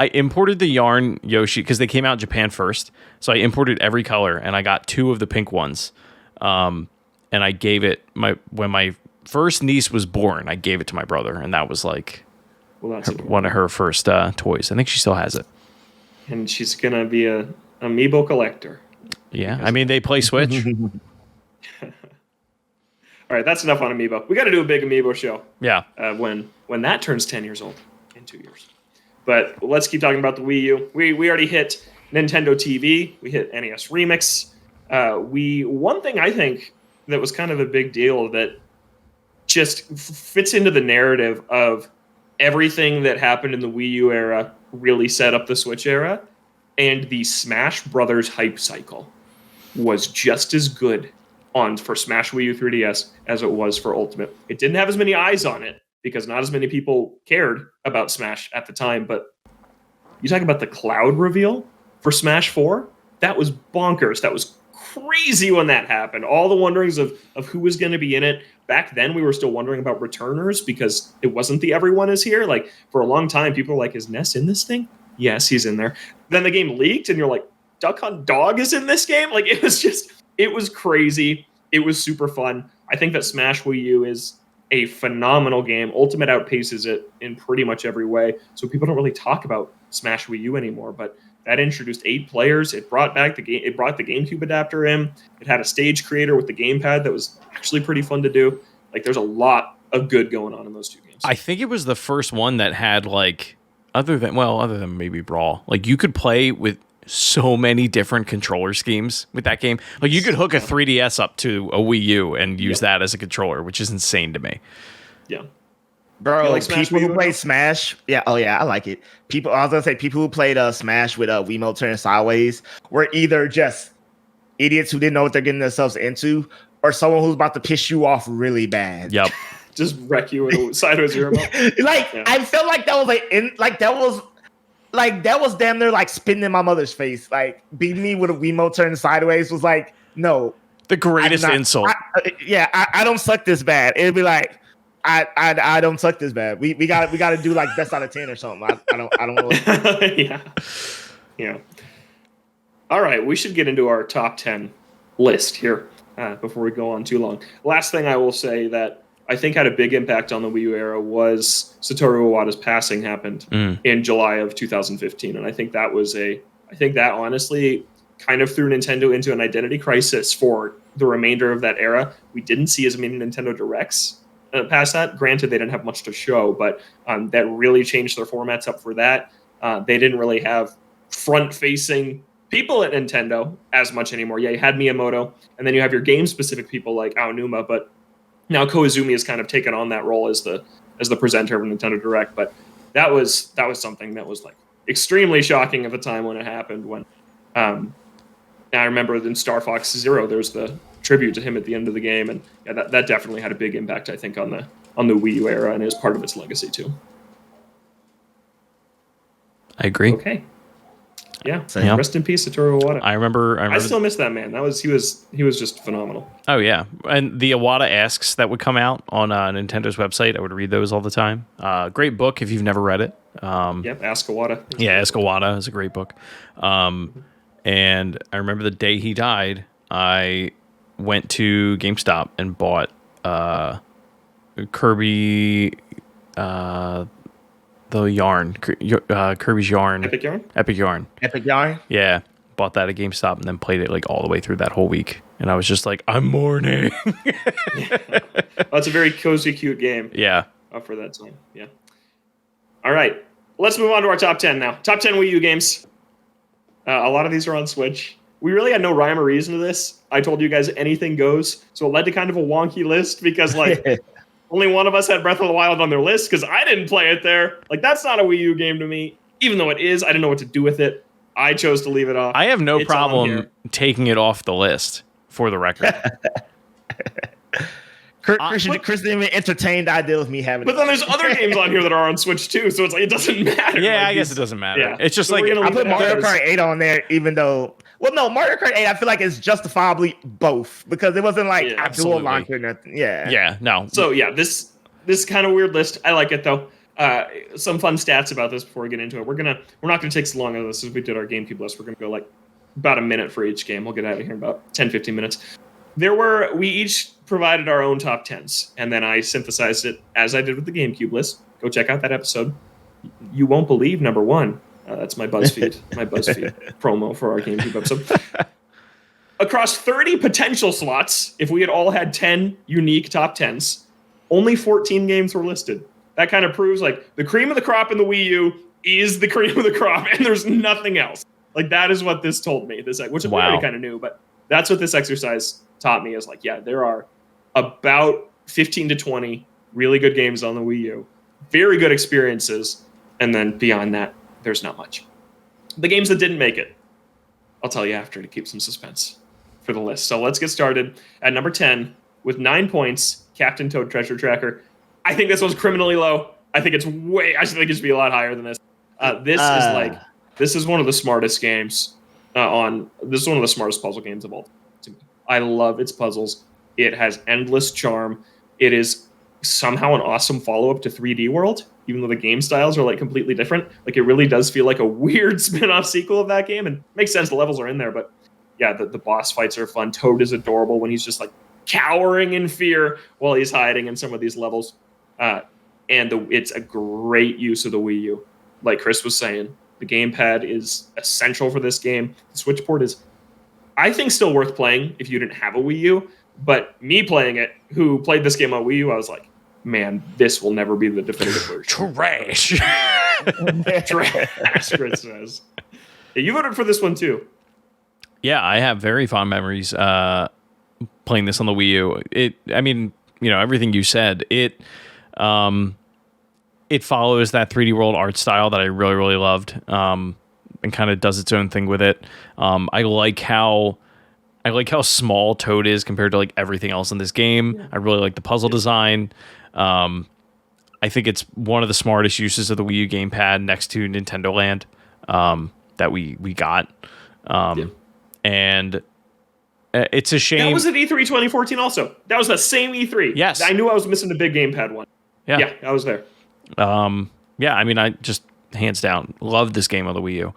imported the Yarn Yoshi because they came out in Japan first. So I imported every color and I got 2 of the pink ones. And I gave it when my first niece was born, I gave it to my brother, and that was like one of her first toys. I think she still has it. And she's gonna be a amiibo collector. Yeah, I mean they play Switch. All right, that's enough on amiibo. We got to do a big amiibo show. Yeah. When that turns 10 years old in 2 years. But let's keep talking about the Wii U. We already hit Nintendo TV. We hit NES Remix. One thing I think that was kind of a big deal that just fits into the narrative of everything that happened in the Wii U era really set up the Switch era, and the Smash Brothers hype cycle was just as good for Smash Wii U 3DS as it was for Ultimate. It didn't have as many eyes on it because not as many people cared about Smash at the time, but you talk about the cloud reveal for Smash 4, that was bonkers. That was crazy when that happened. All the wonderings of who was going to be in it. Back then, we were still wondering about returners because it wasn't the everyone is here. Like, for a long time, people were like, is Ness in this thing? Yes, he's in there. Then the game leaked, and you're like, Duck Hunt Dog is in this game? Like, it was just It was crazy. It was super fun. I think that Smash Wii U is a phenomenal game. Ultimate outpaces it in pretty much every way. So people don't really talk about Smash Wii U anymore, but that introduced 8 players. It brought back the game. It brought the GameCube adapter in. It had a stage creator with the gamepad that was actually pretty fun to do. Like, there's a lot of good going on in those 2 games. I think it was the first one that had, like, other than maybe Brawl, like, you could play with so many different controller schemes with that game. Like, you could hook a 3DS up to a Wii U and use that as a controller, which is insane to me. Yeah. Bro, like people who play Smash, I like it. I was gonna say people who played Smash with Wiimote turning sideways were either just idiots who didn't know what they're getting themselves into, or someone who's about to piss you off really bad. Yep. Just wreck you with a sideways remote. I felt like that was damn near like spitting in my mother's face. Like, beating me with a Wiimote turning sideways was like, no. The greatest insult. I don't suck this bad. It'd be like, I don't suck this bad. We got to do like best out of 10 or something. I don't know. Yeah. All right, we should get into our top 10 list here before we go on too long. Last thing I will say that I think had a big impact on the Wii U era was Satoru Iwata's passing happened in July of 2015, and I think that honestly kind of threw Nintendo into an identity crisis for the remainder of that era. We didn't see as many Nintendo Directs past that. Granted, they didn't have much to show, but that really changed their formats up for that. They didn't really have front-facing people at Nintendo as much anymore. Yeah, you had Miyamoto, and then you have your game-specific people like Aonuma, but now Koizumi has kind of taken on that role as the presenter of Nintendo Direct. But that was something that was like extremely shocking at the time when it happened. When I remember in Star Fox Zero, there's the tribute to him at the end of the game, and that definitely had a big impact, I think, on the Wii U era, and is part of its legacy too. I agree. Okay. Yeah. Rest in peace, Satoru Iwata. I remember. I still miss that man. He was just phenomenal. Oh yeah, and the Iwata Asks that would come out on Nintendo's website, I would read those all the time. Great book if you've never read it. Ask Iwata. Yeah, Ask Iwata is a great book. And I remember the day he died, I went to GameStop and bought Kirby. The yarn, Kirby's yarn. Epic Yarn? Epic Yarn? Yeah. Bought that at GameStop and then played it like all the way through that whole week. And I was just like, I'm mourning. That's a very cozy, cute game. Yeah. For that time. Yeah. All right. Let's move on to our top 10 now. Top 10 Wii U games. A lot of these are on Switch. We really had no rhyme or reason to this. I told you guys anything goes. So it led to kind of a wonky list because only one of us had Breath of the Wild on their list because I didn't play it there. Like, that's not a Wii U game to me. Even though it is, I didn't know what to do with it. I chose to leave it off. I have no problem taking it off the list, for the record. Chris didn't even entertain the idea of me having it. But then there's other games on here that are on Switch too, so it's like it doesn't matter. Yeah, like, I guess it doesn't matter. Yeah. It's just so like I put Mario Kart 8 on there, even though Mario Kart 8 I feel like it's justifiably both because it wasn't like a dual launcher or nothing. Yeah, no. So yeah, this kind of weird list. I like it though. Some fun stats about this before we get into it. We're not gonna take so long on this as we did our GameCube list. We're gonna go like about a minute for each game. We'll get out of here in about 10-15 minutes. We each provided our own top 10s, and then I synthesized it as I did with the GameCube list. Go check out that episode. You won't believe number 1. That's my BuzzFeed promo for our GameCube episode. Across 30 potential slots, if we had all had 10 unique top 10s, only 14 games were listed. That kind of proves like the cream of the crop in the Wii U is the cream of the crop, and there's nothing else. Like, that is what this told me. Which I already kind of knew, but that's what this exercise taught me is like, yeah, there are about 15 to 20 really good games on the Wii U, very good experiences, and then beyond that, there's not much. The games that didn't make it, I'll tell you after to keep some suspense for the list. So let's get started at number 10 with 9 points, Captain Toad Treasure Tracker. I think this one's criminally low. I think it should be a lot higher than this. This is one of the smartest games this is one of the smartest puzzle games of all time. I love its puzzles. It has endless charm. It is somehow an awesome follow-up to 3D World, even though the game styles are like completely different. Like, it really does feel like a weird spin-off sequel of that game, and it makes sense, the levels are in there, but yeah, the boss fights are fun. Toad is adorable when he's just like cowering in fear while he's hiding in some of these levels. It's a great use of the Wii U. Like Chris was saying, the gamepad is essential for this game. The Switch port is, I think, still worth playing if you didn't have a Wii U. But me playing it, who played this game on Wii U, I was like, man, this will never be the definitive version. Trash. Trash, Chris says. Yeah, you voted for this one too. Yeah, I have very fond memories playing this on the Wii U. Everything you said, it follows that 3D World art style that I really, really loved, and kind of does its own thing with it. I like how small Toad is compared to like everything else in this game. Yeah. I really like the puzzle design. I think it's one of the smartest uses of the Wii U gamepad next to Nintendo Land that we got. And it's a shame. That was at E3 2014 also. That was the same E3. Yes. I knew I was missing the big gamepad one. Yeah, I was there. I just hands down love this game on the Wii U.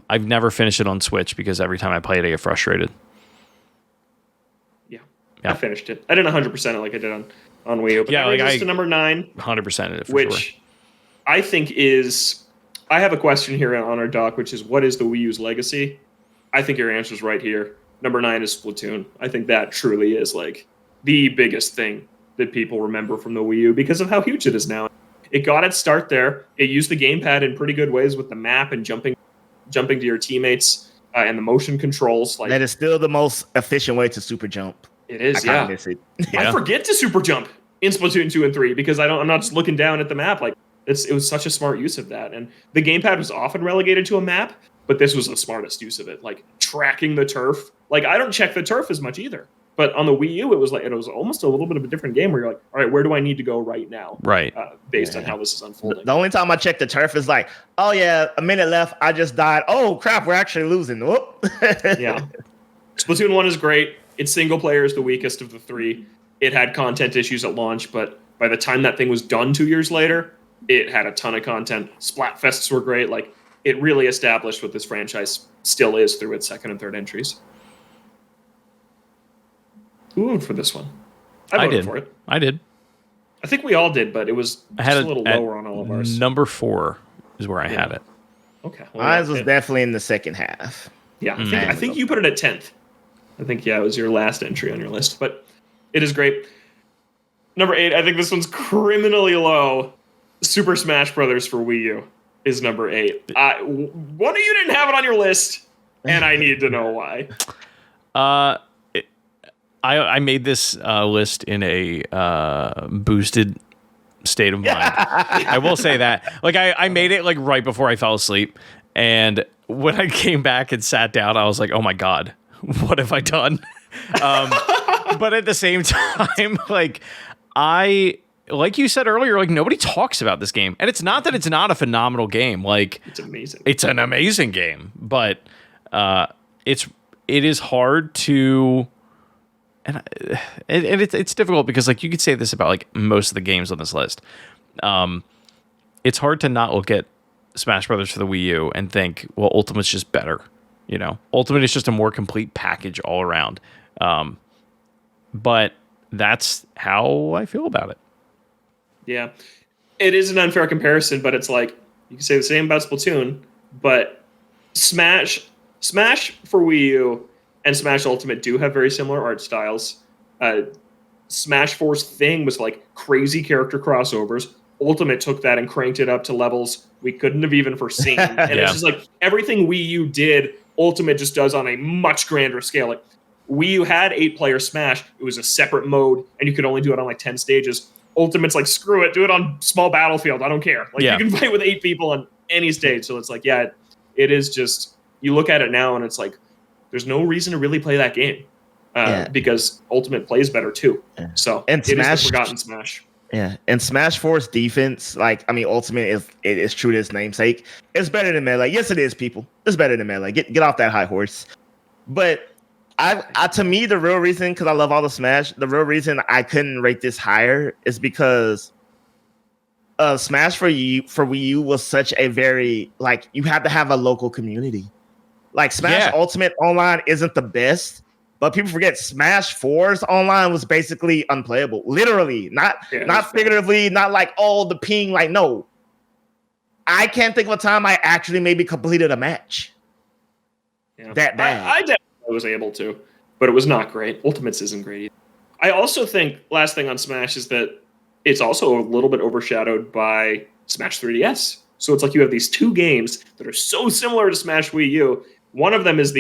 I've never finished it on Switch because every time I play it, I get frustrated. Yeah. I finished it. I didn't 100% it like I did on Wii U. But that brings us to number 9. 100% it, which I think is... I have a question here on our doc, which is, what is the Wii U's legacy? I think your answer's right here. Number 9 is Splatoon. I think that truly is like the biggest thing that people remember from the Wii U because of how huge it is now. It got its start there. It used the gamepad in pretty good ways with the map and jumping to your teammates and the motion controls. Like, that is still the most efficient way to super jump. It is, I miss it. I forget to super jump in Splatoon 2 and 3 because I'm not just looking down at the map. Like it was such a smart use of that. And the gamepad was often relegated to a map, but this was the smartest use of it. Like tracking the turf. Like I don't check the turf as much either. But on the Wii U, it was almost a little bit of a different game where you're like, all right, where do I need to go right now? Right. Based on how this is unfolding. The only time I check the turf is like, oh yeah, a minute left. I just died. Oh crap, we're actually losing. Whoop. Yeah. Splatoon 1 is great. Its single player is the weakest of the 3. It had content issues at launch, but by the time that thing was done 2 years later, it had a ton of content. Splatfests were great. Like it really established what this franchise still is through its second and third entries. Who voted for this one? I voted for it. I did. I think we all did, but it was just a little lower on all of ours. Number 4 is where I had it. Okay. Well, mine was definitely in the second half. Yeah, I think you put it at 10th. I think, it was your last entry on your list, but it is great. Number 8, I think this one's criminally low. Super Smash Brothers for Wii U is number 8. One of you didn't have it on your list, and I need to know why. I made this list in a boosted state of mind. I will say that. Like I made it like right before I fell asleep, and when I came back and sat down, I was like, "Oh my god, what have I done?" But at the same time, like you said earlier, like nobody talks about this game, and it's not that it's not a phenomenal game. Like it's amazing. It's an amazing game, but it is hard to. And it's difficult because like you could say this about like most of the games on this list. It's hard to not look at Smash Brothers for the Wii U and think, well, Ultimate's just better. You know, Ultimate is just a more complete package all around. But that's how I feel about it. Yeah, it is an unfair comparison, but it's like you can say the same about Splatoon, but Smash for Wii U and Smash Ultimate do have very similar art styles. Smash 4's thing was like crazy character crossovers. Ultimate took that and cranked it up to levels we couldn't have even foreseen. And it's just like everything Wii U did, Ultimate just does on a much grander scale. Like Wii U had 8-player Smash. It was a separate mode, and you could only do it on like 10 stages. Ultimate's like, screw it, do it on small battlefield. I don't care. Like you can play with 8 people on any stage. So it's like, it is just, you look at it now and it's like, there's no reason to really play that game because Ultimate plays better too. Yeah. So and it is the forgotten Smash. Yeah, and Smash 4's defense, Ultimate is true to its namesake. It's better than Melee. Yes, it is, people. It's better than Melee. Get off that high horse. But to me, the real reason, because I love all the Smash, the real reason I couldn't rate this higher is because Smash for Wii U was such a very, you had to have a local community. Like Smash Ultimate online isn't the best, but people forget Smash 4's online was basically unplayable. Literally, not figuratively, not like the ping. Like, no, I can't think of a time I actually maybe completed a match. Yeah. That bad. I definitely was able to, but it was not great. Ultimates isn't great either. I also think, last thing on Smash is that it's also a little bit overshadowed by Smash 3DS. So it's like you have these two games that are so similar to Smash Wii U. One of them is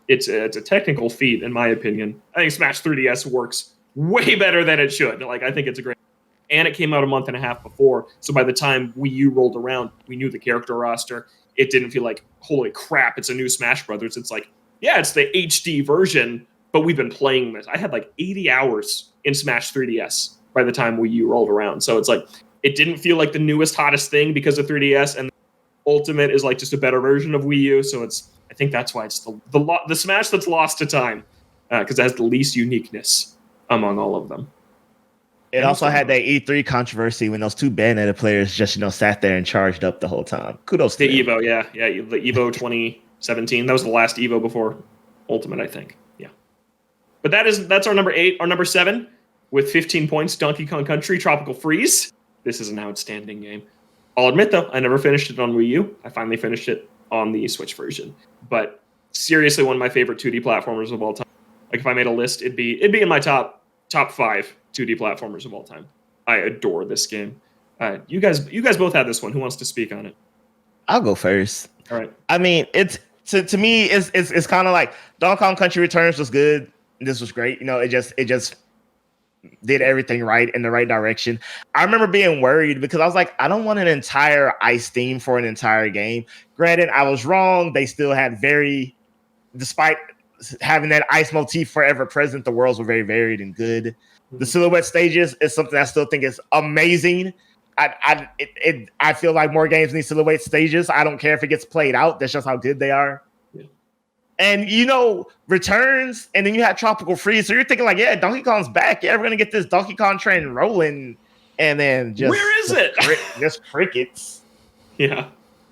it's a technical feat, in my opinion. I think Smash 3DS works way better than it should. Like, I think it's a great... And it came out a month and a half before. So by the time Wii U rolled around, we knew the character roster. It didn't feel like, holy crap, it's a new Smash Brothers. It's like, yeah, it's the HD version, but we've been playing this. I had like 80 hours in Smash 3DS by the time Wii U rolled around. So it's like, it didn't feel like the newest, hottest thing because of 3DS, and Ultimate is like just a better version of Wii U. So I think that's why it's the Smash that's lost to time, because it has the least uniqueness among all of them. It also had that E3 controversy when those two Bayonetta players just, sat there and charged up the whole time. Kudos to the them. Evo, yeah, the Evo 2017. That was the last Evo before Ultimate, I think. Yeah, but that's our number 8. Our number 7 with 15 points, Donkey Kong Country Tropical Freeze. This is an outstanding game. I'll admit though, I never finished it on Wii U. I finally finished it on the Switch version. But seriously, one of my favorite 2D platformers of all time. Like if I made a list, it'd be in my top 5 2D platformers of all time. I adore this game. You guys both had this one. Who wants to speak on it? I'll go first. All right. I mean, it's to me, it's kind of like Donkey Kong Country Returns was good. This was great. It just did everything right in the right direction. I remember being worried because I was like, I don't want an entire ice theme for an entire game. Granted, I was wrong. They still had despite having that ice motif forever present, the worlds were very varied and good. The silhouette stages is something I still think is amazing. I feel like more games need silhouette stages. I don't care if it gets played out. That's just how good they are. Yeah. And Returns, and then you had Tropical Freeze. So you're thinking like, yeah, Donkey Kong's back. Yeah, we're gonna get this Donkey Kong train rolling. And then where is it? Just crickets. Yeah,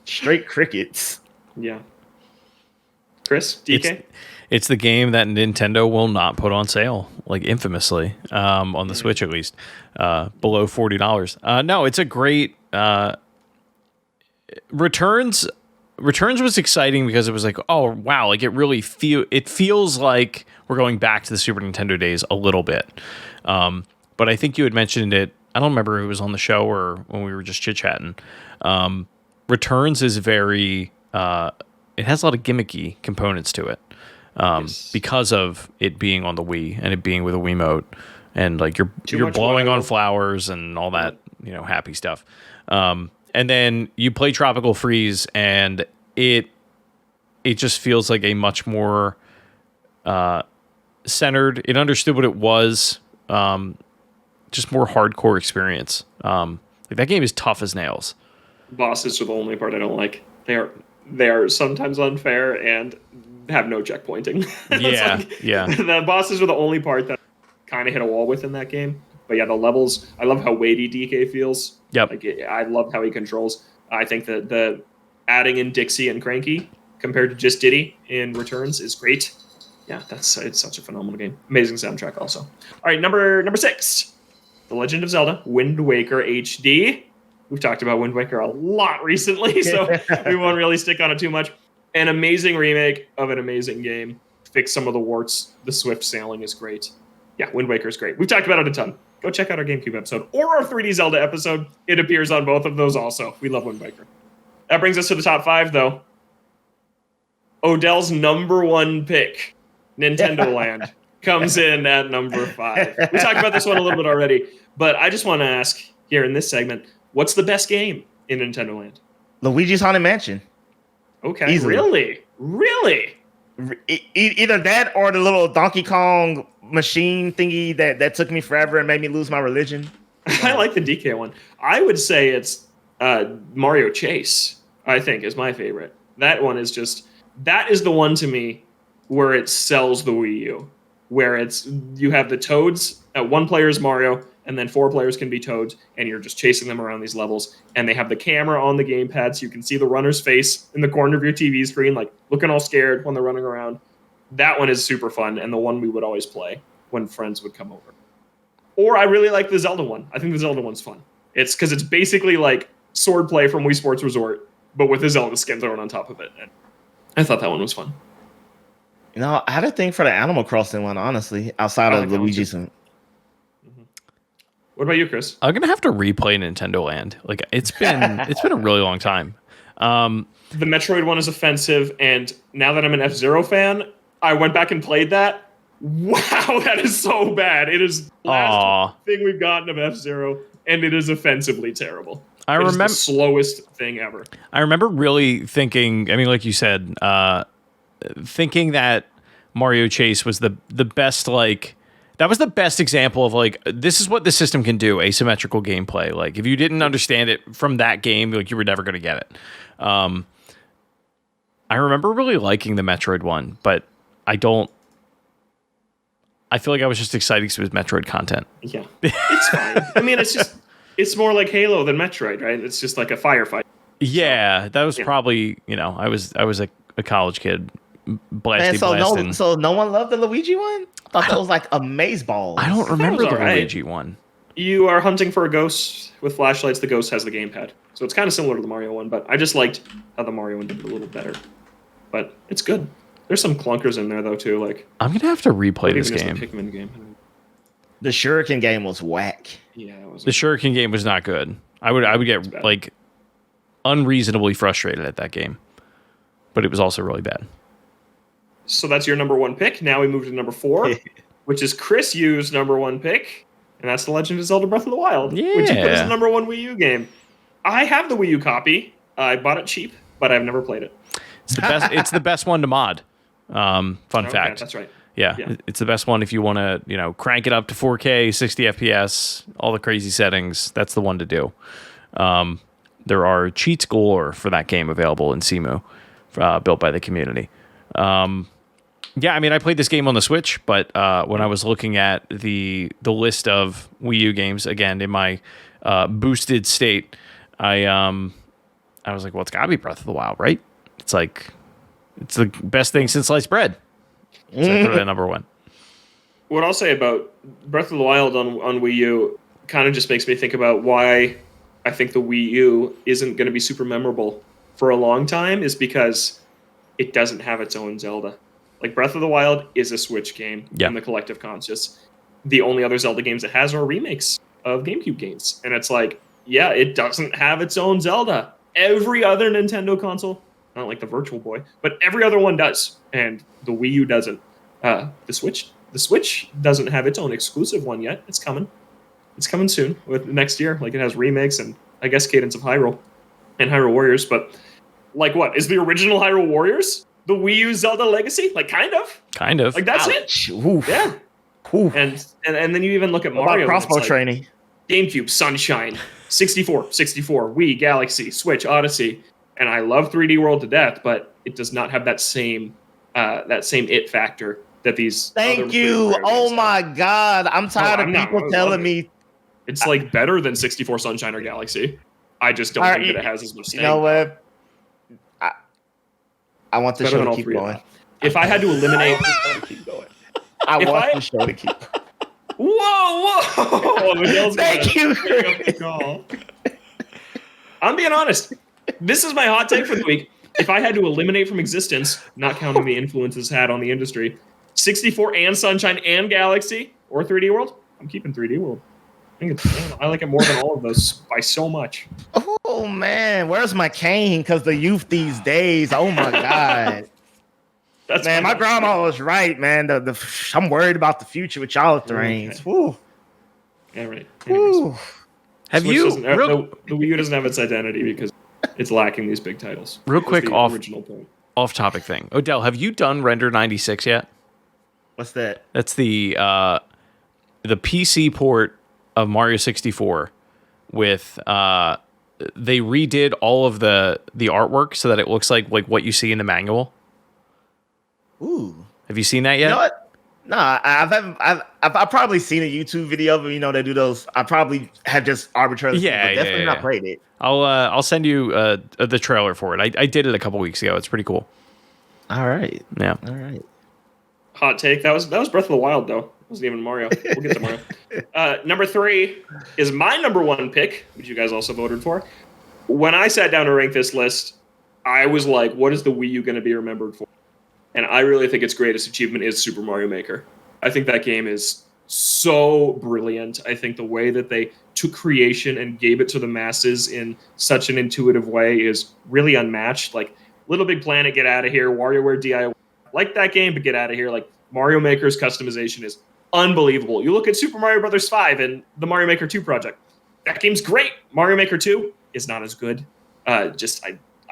straight crickets. Yeah. Chris, DK. It's the game that Nintendo will not put on sale, like infamously, on the Switch at least, below $40. No, it's a great Returns. Returns was exciting because it was like, oh wow, like it feels like we're going back to the Super Nintendo days a little bit. But I think you had mentioned it. I don't remember if it was on the show or when we were just chit chatting. Returns is very. It has a lot of gimmicky components to it. Because of it being on the Wii and it being with a Wiimote and like you're blowing on flowers and all that, happy stuff. And then you play Tropical Freeze and it just feels like a much more centered. It understood what it was, just more hardcore experience. Like that game is tough as nails. Bosses are the only part I don't like. They are sometimes unfair and have no checkpointing. Yeah. The bosses are the only part that kind of hit a wall with in that game. But yeah, the levels, I love how weighty DK feels. Yep. Like, I love how he controls. I think that the adding in Dixie and Cranky compared to just Diddy in Returns is great. Yeah, it's such a phenomenal game. Amazing soundtrack also. All right, number 6. The Legend of Zelda Wind Waker HD. We've talked about Wind Waker a lot recently, so we won't really stick on it too much. An amazing remake of an amazing game. Fix some of the warts. The swift sailing is great. Yeah, Wind Waker is great. We've talked about it a ton. Go check out our GameCube episode or our 3D Zelda episode. It appears on both of those also. We love Wind Waker. That brings us to the top 5, though. Odell's number 1 pick, Nintendo Land, comes in at number 5. We talked about this one a little bit already, but I just want to ask here in this segment, what's the best game in Nintendo Land? Luigi's Haunted Mansion. Okay, easily. Really? Either that or the little Donkey Kong machine thingy that took me forever and made me lose my religion. I like the DK one. I would say it's Mario Chase, I think, is my favorite. That one is that is the one to me where it sells the Wii U. Where you have the Toads, one player is Mario, and then 4 players can be toads, and you're just chasing them around these levels. And they have the camera on the gamepad, so you can see the runner's face in the corner of your TV screen, like looking all scared when they're running around. That one is super fun, and the one we would always play when friends would come over. Or I really like the Zelda one. I think the Zelda one's fun. It's because it's basically like Swordplay from Wii Sports Resort, but with the Zelda skin thrown on top of it. And I thought that one was fun. I had a thing for the Animal Crossing one, honestly, outside of Luigi's. What about you, Chris? I'm gonna have to replay Nintendo Land. Like it's been a really long time. The Metroid one is offensive, and now that I'm an F-Zero fan, I went back and played that. Wow, that is so bad. It is the last thing we've gotten of F-Zero, and it is offensively terrible. I remember the slowest thing ever. I remember really thinking, I mean, like you said, thinking that Mario Chase was the best, like, that was the best example of, like, this is what the system can do, asymmetrical gameplay. Like, if you didn't understand it from that game, like, you were never going to get it. I remember really liking the Metroid one, but I feel like I was just excited because it was Metroid content. Yeah, it's fine. I mean, it's more like Halo than Metroid, right? It's just like a firefight. Yeah, that was probably, I was a college kid. Blasting. So no one loved the Luigi one? I thought that was like Amazeballs. I don't remember the Luigi one. You are hunting for a ghost with flashlights. The ghost has the gamepad. So it's kind of similar to the Mario one, but I just liked how the Mario one did it a little better. But it's good. There's some clunkers in there, though, too. Like I'm going to have to replay this game. The Pikmin game. The Shuriken game was whack. Yeah, it was. The Shuriken game was not good. I would get, like, unreasonably frustrated at that game. But it was also really bad. So that's your number 1 pick. Now we move to number 4, which is Chris U's number 1 pick, and that's The Legend of Zelda Breath of the Wild, which he put as the number 1 Wii U game. I have the Wii U copy. I bought it cheap, but I've never played it. It's the best. It's the best one to mod. Fun fact. That's right. Yeah, it's the best one if you want to, crank it up to 4K, 60 FPS, all the crazy settings. That's the one to do. There are cheats galore for that game available in Cemu, built by the community. Yeah, I mean, I played this game on the Switch, but when I was looking at the list of Wii U games, again, in my boosted state, I was like, well, it's got to be Breath of the Wild, right? It's like, it's the best thing since sliced bread. So I put it at number 1. What I'll say about Breath of the Wild on Wii U kind of just makes me think about why I think the Wii U isn't going to be super memorable for a long time is because it doesn't have its own Zelda. Like, Breath of the Wild is a Switch game in the collective conscious. The only other Zelda games it has are remakes of GameCube games. And it's like, yeah, it doesn't have its own Zelda. Every other Nintendo console, not like the Virtual Boy, but every other one does. And the Wii U doesn't. The Switch doesn't have its own exclusive one yet. It's coming. It's coming soon with next year. Like, it has remakes and I guess Cadence of Hyrule and Hyrule Warriors. But like, what is the original Hyrule Warriors? The Wii U Zelda Legacy? Like, kind of. Like, that's it. Oof. Yeah. Oof. And then you even look at Mario. Crossbow training. GameCube, Sunshine, 64, Wii, Galaxy, Switch, Odyssey. And I love 3D World to death, but it does not have that same it factor that these. Thank you. Oh my God. I'm tired of people telling me. It's like better than 64 Sunshine or Galaxy. I just don't think that it has as much. You know what? I want the show to keep going. If I had to eliminate, I want the show to keep. Whoa! Thank you. I'm being honest. This is my hot take for the week. If I had to eliminate from existence, not counting the influences had on the industry, 64 and Sunshine and Galaxy or 3D World, I'm keeping 3D World. I like it more than all of those by so much. Oh man, where's my cane? Because the youth these days, oh my God. Man, my grandma was right, man. I'm worried about the future with y'all terrains. Okay. Woo. Yeah, right. Woo. Have Switch you the Wii U doesn't have its identity because it's lacking these big titles. Real quick off topic thing. Odell, have you done Render 96 yet? What's that? That's the PC port of Mario 64 with they redid all of the artwork so that it looks like what you see in the manual. Ooh. Have you seen that yet? You know what? No, I've probably seen a YouTube video of, they do those. I probably have just arbitrarily seen, but definitely not played it. I'll send you the trailer for it. I did it a couple weeks ago. It's pretty cool. All right. Yeah. All right. Hot take. That was Breath of the Wild though. It wasn't even Mario. We'll get to Mario. Number 3 is my number 1 pick, which you guys also voted for. When I sat down to rank this list, I was like, what is the Wii U going to be remembered for? And I really think its greatest achievement is Super Mario Maker. I think that game is so brilliant. I think the way that they took creation and gave it to the masses in such an intuitive way is really unmatched. Like, Little Big Planet, get out of here. WarioWare DIY, like that game, but get out of here. Like, Mario Maker's customization is unbelievable. You look at Super Mario Bros. 5 and the Mario Maker 2 project. That game's great. Mario Maker 2 is not as good. I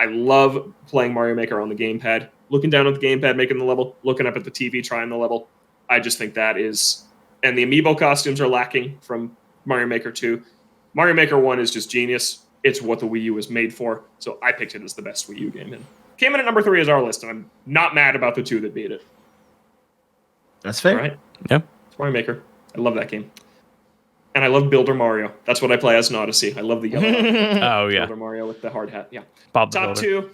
love playing Mario Maker on the gamepad. Looking down at the gamepad, making the level, looking up at the TV, trying the level. I just think that is... And the amiibo costumes are lacking from Mario Maker 2. Mario Maker 1 is just genius. It's what the Wii U was made for. So I picked it as the best Wii U game. And came in at number 3 as our list, and I'm not mad about the 2 that beat it. That's fair. All right? Yeah. It's Mario Maker. I love that game. And I love Builder Mario. That's what I play as an Odyssey. I love the yellow Oh, yeah. Builder Mario with the hard hat. Yeah. Bob the Top Builder. 2.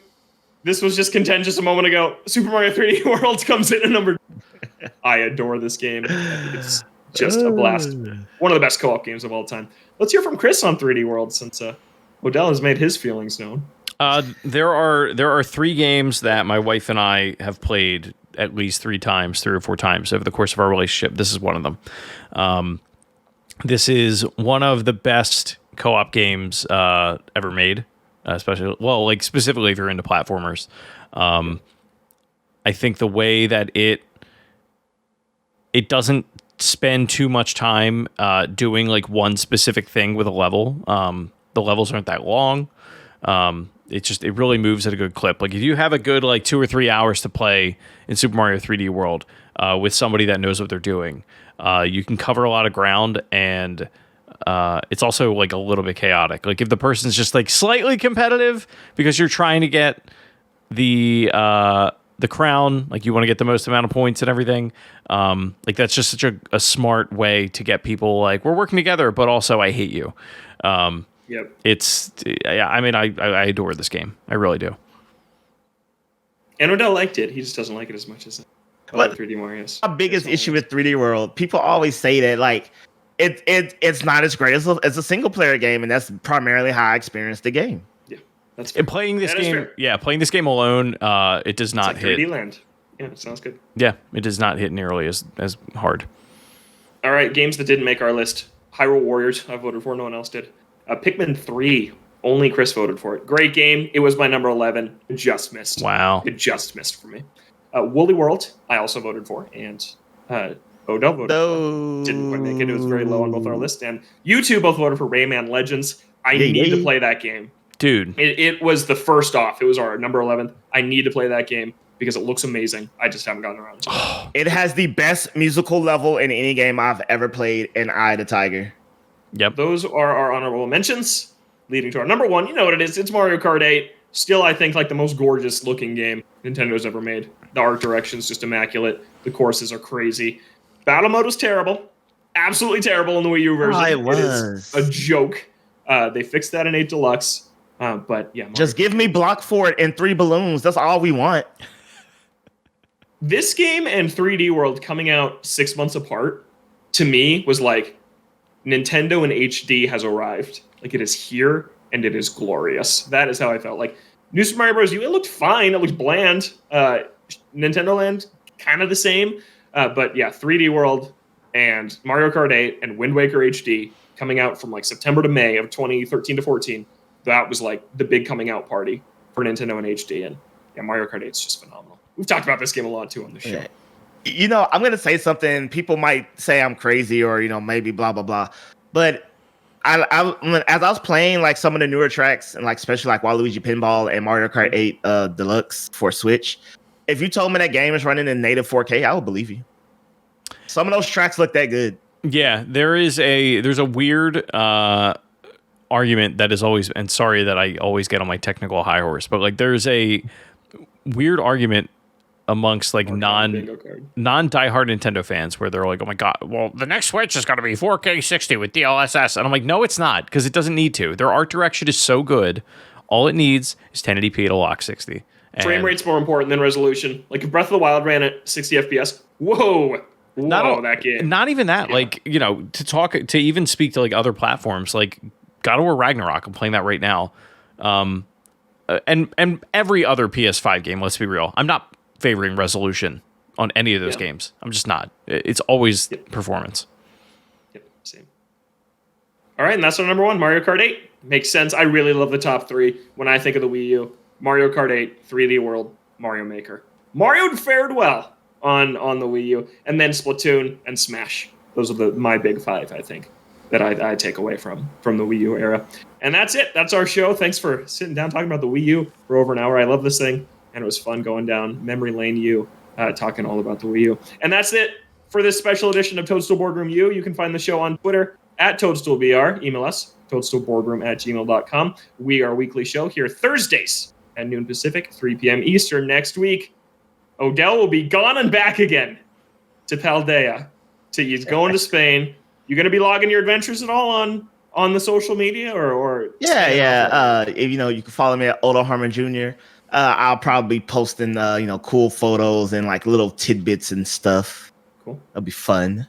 This was just contentious a moment ago. Super Mario 3D World comes in at number 2. I adore this game. It's just a blast. One of the best co-op games of all time. Let's hear from Chris on 3D World, since Odell has made his feelings known. There are 3 games that my wife and I have played at least 3 or 4 times over the course of our relationship. This is one of them. This is one of the best co-op games ever made. Especially, specifically if you're into platformers. I think the way that it doesn't spend too much time doing one specific thing with a level. The levels aren't that long. It really moves at a good clip. Like, if you have a good 2 or 3 hours to play in Super Mario 3D World with somebody that knows what they're doing, you can cover a lot of ground, and it's also a little bit chaotic. Like, if the person's just slightly competitive because you're trying to get the crown, you want to get the most amount of points and everything, that's just such a smart way to get people we're working together, but also I hate you. Yep. I adore this game. I really do. And Odell liked it. He just doesn't like it as much as 3D Mario's. My biggest issue with 3D World, people always say that it's not as great as a single player game, and that's primarily how I experienced the game. Yeah, that's fair. Playing this game alone, it does not hit 3D Land. Yeah, it sounds good. Yeah, it does not hit nearly as hard. All right, games that didn't make our list. Hyrule Warriors, I voted for. No one else did. Pikmin 3, only Chris voted for it. Great game. It was my number 11. It just missed. Wow. It just missed for me. Woolly World, I also voted for, and Odell voted for. Didn't quite make it. It was very low on both our list. And you two both voted for Rayman Legends. I need to play that game. Dude. It was the first off. It was our number 11. I need to play that game because it looks amazing. I just haven't gotten around to it. It has the best musical level in any game I've ever played in Eye the Tiger. Yep. Those are our honorable mentions, leading to our number 1. You know what it is. It's Mario Kart 8. Still, I think, the most gorgeous looking game Nintendo's ever made. The art direction's just immaculate. The courses are crazy. Battle mode was terrible. Absolutely terrible in the Wii U version. It was. It is a joke. They fixed that in 8 Deluxe. But yeah. Just give me Block Fort and 3 balloons. That's all we want. This game and 3D World coming out 6 months apart, to me, was Nintendo in HD has arrived. It is here, and it is glorious. That is how I felt. New Super Mario Bros. U, it looked fine. It looked bland. Nintendo Land, kind of the same. But yeah, 3D World and Mario Kart 8 and Wind Waker HD coming out from September to May of 2013 to 14. That was the big coming out party for Nintendo in HD. And yeah, Mario Kart 8 is just phenomenal. We've talked about this game a lot too on the show. Yeah. I'm going to say something. People might say I'm crazy or, maybe blah, blah, blah. But as I was playing some of the newer tracks and especially Waluigi Pinball and Mario Kart 8 Deluxe for Switch, if you told me that game is running in native 4K, I would believe you. Some of those tracks look that good. Yeah, there's a weird argument that is always, and sorry that I always get on my technical high horse, but there's a weird argument amongst like non diehard Nintendo fans, where they're like, "Oh my god, well, the next Switch is going to be 4K 60 with DLSS," and I'm like, "No, it's not, because it doesn't need to. Their art direction is so good. All it needs is 1080p to lock 60." Frame rate's more important than resolution. Like if Breath of the Wild ran at 60 FPS, whoa, that game. Not even that. Yeah. Like, you know, to even speak to like other platforms, like God of War Ragnarok. I'm playing that right now, and every other PS5 game. Let's be real. I'm not favoring resolution on any of those games. I'm just not. It's always performance. Yep, same. All right, and that's our number one, Mario Kart 8. Makes sense. I really love the top three when I think of the Wii U. Mario Kart 8, 3D World, Mario Maker. Mario fared well on the Wii U, and then Splatoon and Smash. Those are my big five, I think, that I take away from the Wii U era. And that's it. That's our show. Thanks for sitting down talking about the Wii U for over an hour. I love this thing. And it was fun going down memory lane U, talking all about the Wii U. And that's it for this special edition of Toadstool Boardroom U. You can find the show on Twitter at ToadstoolBR. Email us, toadstoolboardroom@gmail.com. We are a weekly show here Thursdays at noon Pacific, 3 p.m. Eastern. Next week, Odell will be gone and back again to Paldea. He's going to Spain. You going to be logging your adventures at all on the social media or? Yeah. You can follow me at Odo Harmon Jr. I'll probably be posting, cool photos and like little tidbits and stuff. Cool. That'll be fun.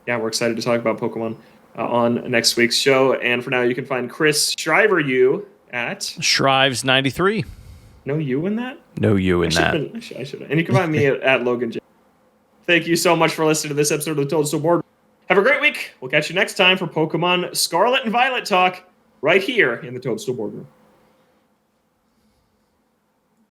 Yeah, we're excited to talk about Pokemon on next week's show. And for now, you can find Chris Shriver U at Shrives93. No U in that? No U in that. I should have. And you can find me at Logan J. Thank you so much for listening to this episode of the Toadstool Board. Have a great week. We'll catch you next time for Pokemon Scarlet and Violet talk right here in the Toadstool Boardroom.